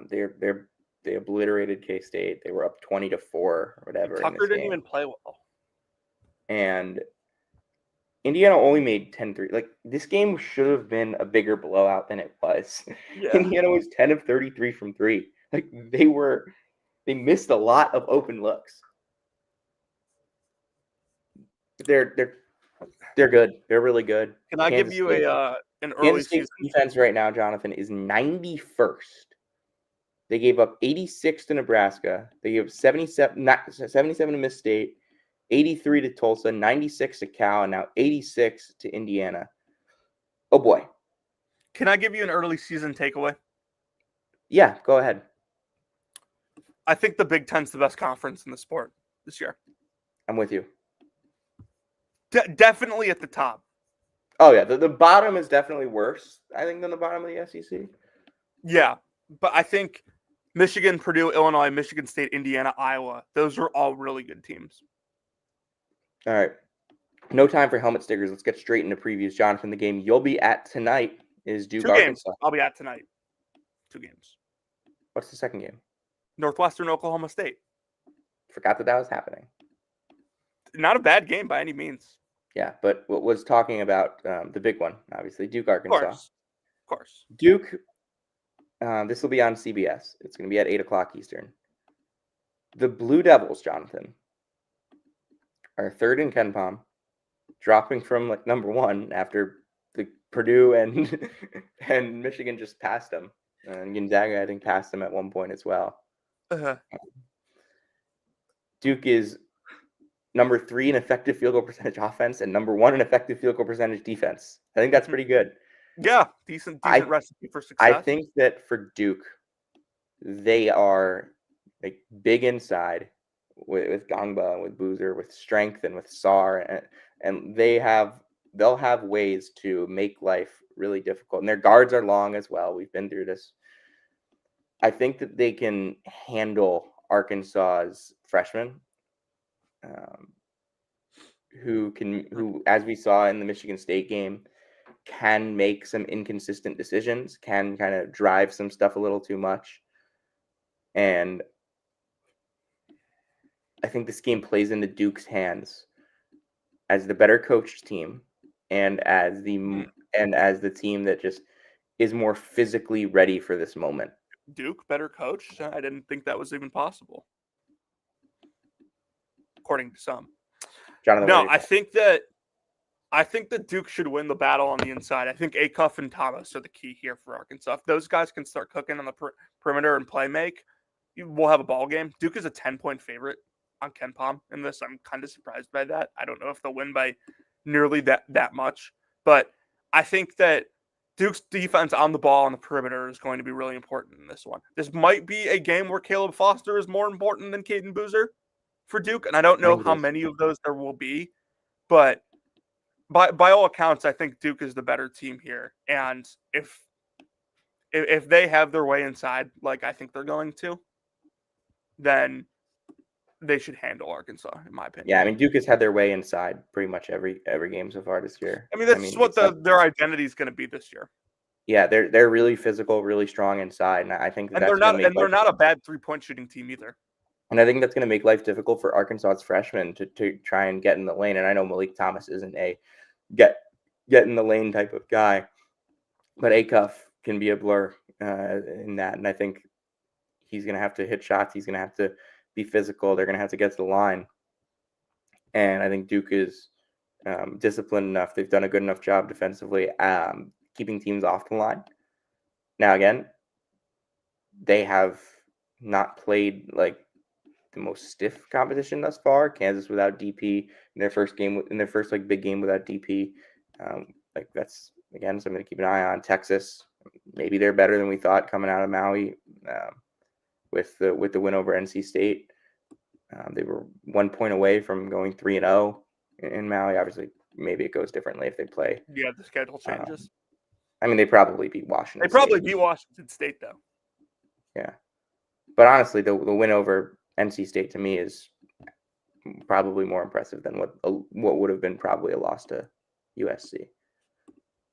They obliterated K-State. They were up 20-4 or whatever. Tucker didn't even play well. And Indiana only made 10 threes. Like, this game should have been a bigger blowout than it was. Yeah. Indiana was 10 of 33 from 3. Like, they missed a lot of open looks. They're good. They're really good. Can I give you an early Kansas State's defense right now, Jonathan, is 91st They gave up 86 to Nebraska. They gave 77 to Miss State, 83 to Tulsa, 96 to Cal, and now 86 to Indiana. Oh boy. Can I give you an early season takeaway? Yeah, go ahead. I think the Big Ten's the best conference in the sport this year. I'm with you. Definitely at the top. Oh yeah, the bottom is definitely worse, I think, than the bottom of the SEC. Yeah, but I think Michigan, Purdue, Illinois, Michigan State, Indiana, Iowa, those are all really good teams. All right. No time for helmet stickers. Let's get straight into previews. Jonathan, the game you'll be at tonight is Duke, 2 games. Arkansas. I'll be at tonight. 2 games. What's the second game? Northwestern, Oklahoma State. Forgot that was happening. Not a bad game by any means. Yeah, but what was talking about the big one, obviously, Duke, Arkansas. Of course. Duke, this will be on CBS. It's going to be at 8 o'clock Eastern. The Blue Devils, Jonathan, are third in Ken Palm, dropping from like number 1 after the Purdue and Michigan just passed them. And Gonzaga, I think, passed them at one point as well. Duke is number 3 in effective field goal percentage offense and number 1 in effective field goal percentage defense. I think that's pretty good. Yeah, decent recipe for success. I think that for Duke, they are like big inside with Gongba, with Boozer, with strength, and with Sar, and they'll have ways to make life really difficult. And their guards are long as well. We've been through this. I think that they can handle Arkansas's freshmen, who, as we saw in the Michigan State game, can make some inconsistent decisions, can kind of drive some stuff a little too much. And I think this game plays into Duke's hands as the better coached team and as the team that just is more physically ready for this moment. Duke, better coach? I didn't think that was even possible, according to some. Jonathan, no, I think that Duke should win the battle on the inside. I think Acuff and Thomas are the key here for Arkansas. If those guys can start cooking on the perimeter and play make, we'll have a ball game. Duke is a 10-point favorite on Ken Palm in this. I'm kind of surprised by that. I don't know if they'll win by nearly that much, but I think that Duke's defense on the ball on the perimeter is going to be really important in this one. This might be a game where Caleb Foster is more important than Caden Boozer for Duke, and I don't know how many of those there will be, but by all accounts, I think Duke is the better team here. And if they have their way inside, like I think they're going to, then they should handle Arkansas, in my opinion. Yeah, I mean, Duke has had their way inside pretty much every game so far this year. I mean, that's what their identity is going to be this year. Yeah, they're really physical, really strong inside, and I think they're not a bad 3-point shooting team either. And I think that's going to make life difficult for Arkansas's freshmen to try and get in the lane. And I know Malik Thomas isn't a get in the lane type of guy, but Acuff can be a blur in that. And I think he's going to have to hit shots. He's going to have to be physical. They're going to have to get to the line. And I think Duke is disciplined enough. They've done a good enough job defensively keeping teams off the line. Now, again, they have not played like the most stiff competition thus far. Kansas without DP in their first like big game without DP. Like that's again something to keep an eye on. Texas, maybe they're better than we thought coming out of Maui with the win over NC State. They were 1 point away from going 3-0 in Maui. Obviously, maybe it goes differently if they play. Yeah, the schedule changes. I mean, they probably beat Washington. They probably beat Washington State though. Yeah, but honestly, the win over NC State to me is probably more impressive than what would have been probably a loss to USC.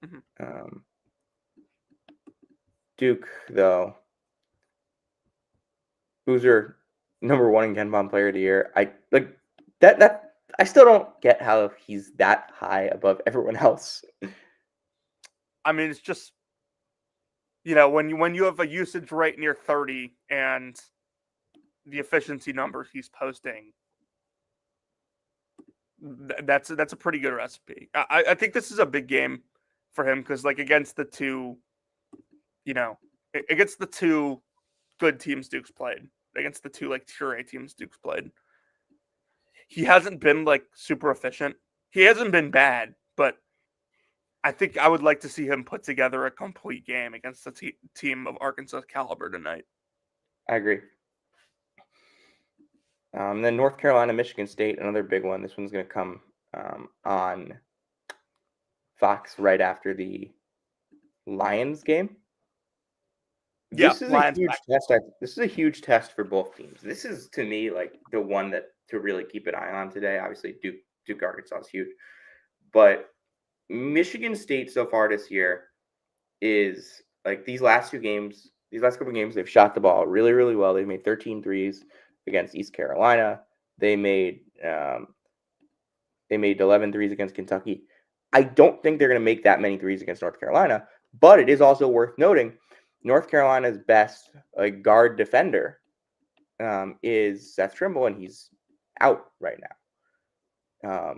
Mm-hmm. Duke, though, Boozer, number 1 in Ken Palm Player of the Year. I like that. I still don't get how he's that high above everyone else. I mean, it's just when you have a usage rate near 30 and the efficiency numbers he's posting, that's a pretty good recipe. I think this is a big game for him because, like, against the two good teams Duke's played, against the two like tier A teams Duke's played. He hasn't been like super efficient. He hasn't been bad, but I think I would like to see him put together a complete game against the team of Arkansas caliber tonight. I agree. Then North Carolina, Michigan State, another big one. This one's going to come on Fox right after the Lions game. This is a huge test. This is a huge test for both teams. This is, to me, like the one that to really keep an eye on today. Obviously, Duke Arkansas is huge, but Michigan State so far this year is like these last couple of games, they've shot the ball really, really well. They've made 13 threes against East Carolina. They made 11 threes against Kentucky. I don't think they're going to make that many threes against North Carolina, but it is also worth noting North Carolina's best guard defender is Seth Trimble, and he's out right now.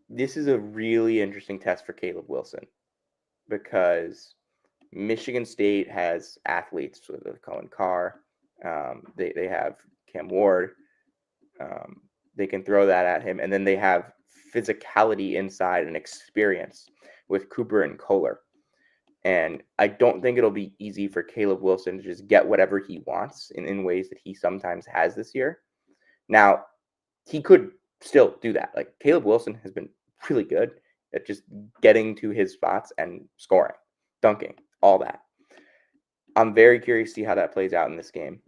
This is a really interesting test for Caleb Wilson because Michigan State has athletes with Colin Carr. They have Cam Ward. They can throw that at him, and then they have physicality inside and experience with Cooper and Kohler. And I don't think it'll be easy for Caleb Wilson to just get whatever he wants in ways that he sometimes has this year. Now, he could still do that. Like Caleb Wilson has been really good at just getting to his spots and scoring, dunking, all that. I'm very curious to see how that plays out in this game.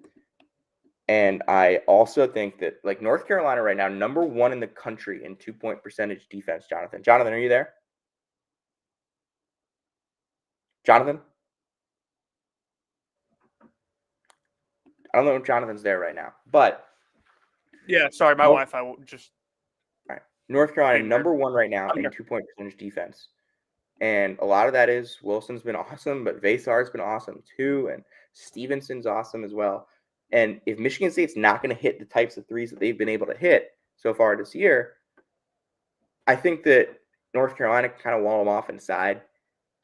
And I also think that like North Carolina right now, number 1 in the country in 2-point percentage defense, Jonathan. Jonathan, are you there? Jonathan? I don't know if Jonathan's there right now, but yeah, sorry, my Wi-Fi just. All right, North Carolina number 1 right now in 2-point percentage defense, and a lot of that is Wilson's been awesome, but Vasar's been awesome too, and Stevenson's awesome as well. And if Michigan State's not going to hit the types of threes that they've been able to hit so far this year, I think that North Carolina can kind of wall them off inside.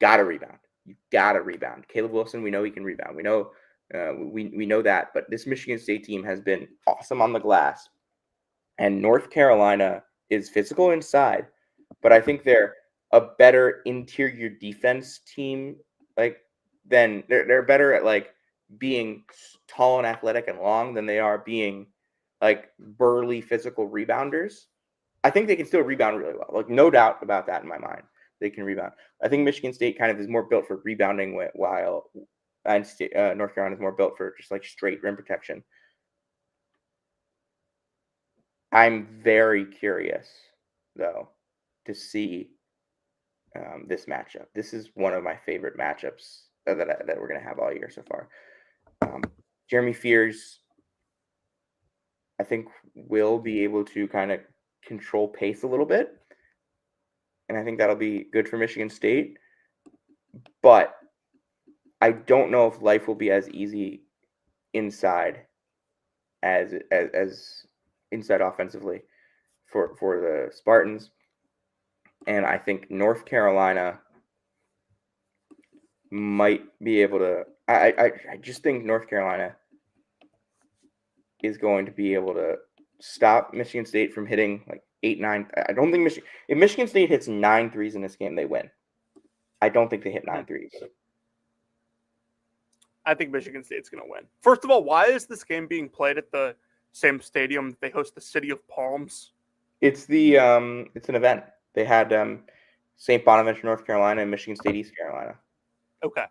Got to rebound. You got to rebound. Caleb Wilson, we know he can rebound. We know we know that. But this Michigan State team has been awesome on the glass. And North Carolina is physical inside, but I think they're a better interior defense team. Like then they're better at like being tall and athletic and long than they are being like burly physical rebounders. I think they can still rebound really well. Like no doubt about that in my mind. They can rebound. I think Michigan State kind of is more built for rebounding while North Carolina is more built for just like straight rim protection. I'm very curious though to see this matchup. This is one of my favorite matchups that we're going to have all year so far. Jeremy Fears, I think, will be able to kind of control pace a little bit. And I think that'll be good for Michigan State. But I don't know if life will be as easy inside as inside offensively for the Spartans. And I think North Carolina might be able to I just think North Carolina is going to be able to stop Michigan State from hitting like 8, 9. I don't think if Michigan State hits 9 threes in this game, they win. I don't think they hit 9 threes. I think Michigan State's going to win. First of all, why is this game being played at the same stadium that they host the City of Palms? It's an event. They had St. Bonaventure, North Carolina, and Michigan State, East Carolina. Okay.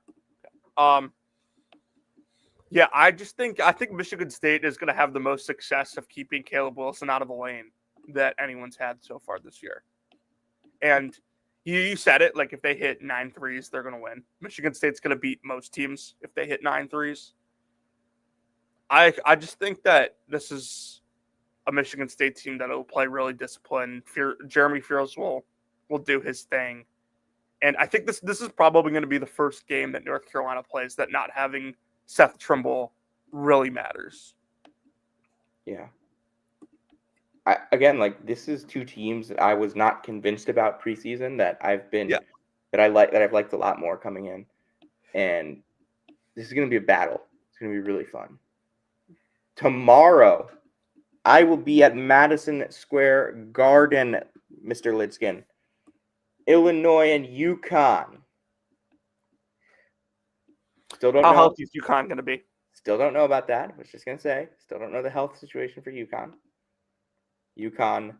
Yeah, I think Michigan State is going to have the most success of keeping Caleb Wilson out of the lane that anyone's had so far this year. And you said it, like if they hit 9 threes, they're going to win. Michigan State's going to beat most teams if they hit 9 threes. I just think that this is a Michigan State team that will play really disciplined. Jeremy Fears will do his thing. And I think this is probably going to be the first game that North Carolina plays that not having Seth Trimble really matters. Yeah. This is 2 teams that I was not convinced about preseason that I've liked a lot more coming in. And this is going to be a battle. It's It's going to be really fun. Tomorrow, I will be at Madison Square Garden, Mr. Lidskin. Illinois and UConn. Still don't How know. healthy is UConn going to be? Still don't know about that. I was just going to say. Still don't know the health situation for UConn. UConn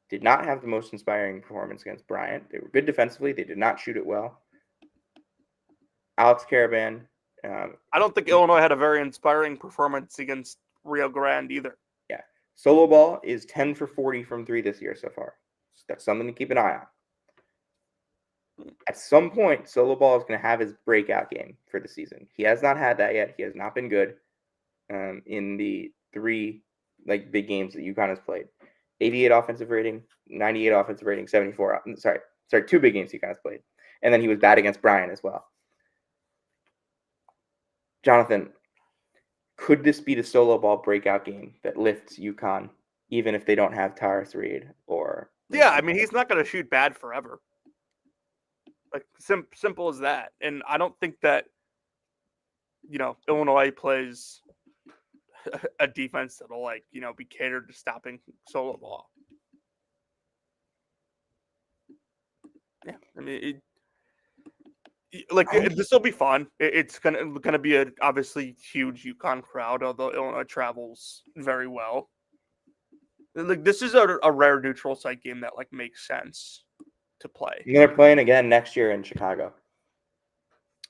did not have the most inspiring performance against Bryant. They were good defensively. They did not shoot it well. Alex Caravan. I don't think Illinois had a very inspiring performance against Rio Grande either. Yeah. Solo Ball is 10 for 40 from 3 this year so far. So that's something to keep an eye on. At some point, Solo Ball is going to have his breakout game for the season. He has not had that yet. He has not been good in the 3 big games that UConn has played. 88 offensive rating, 98 offensive rating, 74. Sorry, 2 big games UConn has played. And then he was bad against Bryant as well. Jonathan, could this be the Solo Ball breakout game that lifts UConn, even if they don't have Tyrus Reed or... Yeah, I mean, he's not going to shoot bad forever. Like, simple as that. And I don't think that, Illinois plays a defense that'll, be catered to stopping Solo Ball. Yeah, I mean, this will be fun. It's gonna be a obviously huge UConn crowd, although Illinois travels very well. This is a rare neutral site game that makes sense to play. And they're playing again next year in Chicago.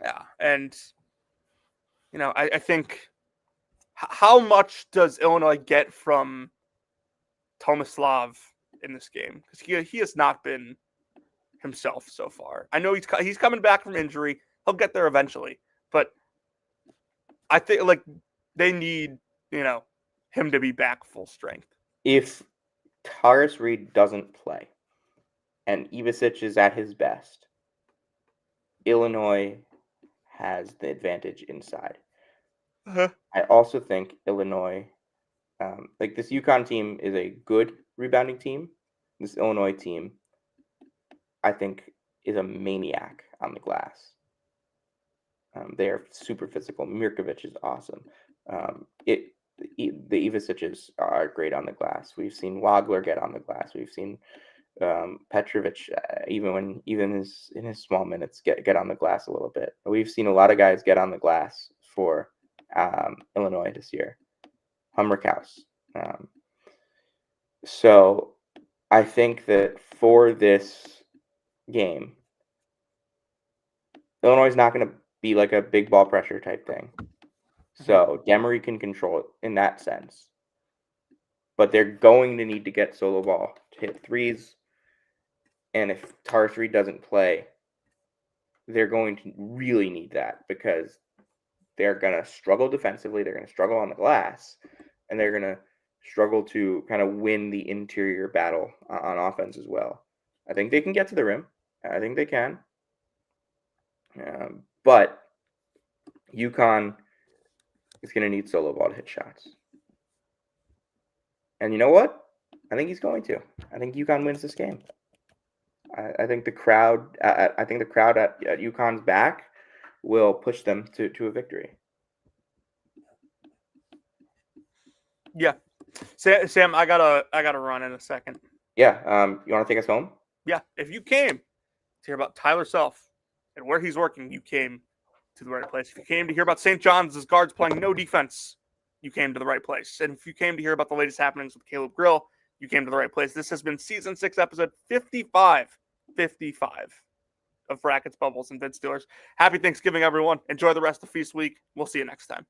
Yeah, and I think how much does Illinois get from Tomislav in this game? Because he has not been himself so far. I know he's coming back from injury. He'll get there eventually, but I think they need him to be back full strength. If Tyrus Reed doesn't play and Ivicic is at his best, Illinois has the advantage inside. Uh-huh. I also think Illinois, this UConn team is a good rebounding team. This Illinois team, I think, is a maniac on the glass. They are super physical. Mirkovic is awesome. The Ivicics are great on the glass. We've seen Wagler get on the glass. We've seen Petrovic, even in his small minutes, get on the glass a little bit. We've seen a lot of guys get on the glass for Illinois this year. Hummerkaus. So I think that for this game, Illinois is not going to be like a big ball pressure type thing. So Demery can control it in that sense. But they're going to need to get Solo Ball to hit threes. And if Tyrus Reed doesn't play, they're going to really need that because they're going to struggle defensively. They're going to struggle on the glass. And they're going to struggle to kind of win the interior battle on offense as well. I think they can get to the rim. I think they can. But UConn is going to need Solo Ball to hit shots. And you know what? I think he's going to. I think UConn wins this game. I think the crowd. I think the crowd at UConn's back will push them to a victory. Yeah, Sam, I gotta run in a second. Yeah. You want to take us home? Yeah. If you came to hear about Tyler Self and where he's working, you came to the right place. If you came to hear about St. John's as guards playing no defense, you came to the right place. And if you came to hear about the latest happenings with Caleb Grill, you came to the right place. This has been Season 6, Episode 55 of Brackets, Bubbles, and Vid Steelers. Happy Thanksgiving, everyone. Enjoy the rest of Feast Week. We'll see you next time.